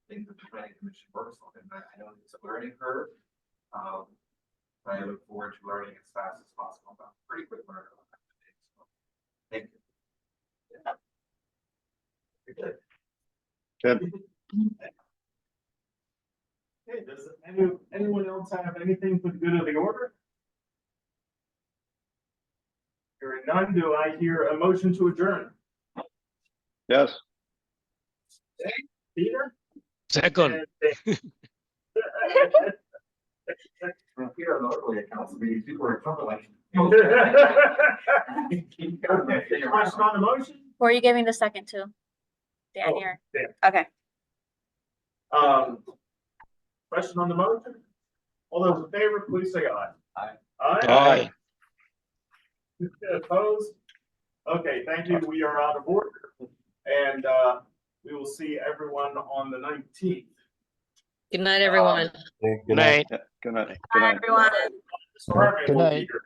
things that the planning commission works on. And I know it's a learning curve. I look forward to learning as fast as possible. I'm a pretty quick learner. So, thank you. Good. Okay, does anyone else have anything for the good of the order? Hearing none, do I hear a motion to adjourn? Yes. Peter? Second. Here, locally at council meetings, people are talking like. Question on the motion? Who are you giving the second to? Dan Oh, here. Dan. Okay. Question on the motion? All those in favor, please say aye. Aye. Aye. Opposed? Okay, thank you. We are out of order. And we will see everyone on the 19th. Good night, everyone. Good night. Night. Good night. Good Bye, night. everyone. Mr. Hartman Good will be night. here.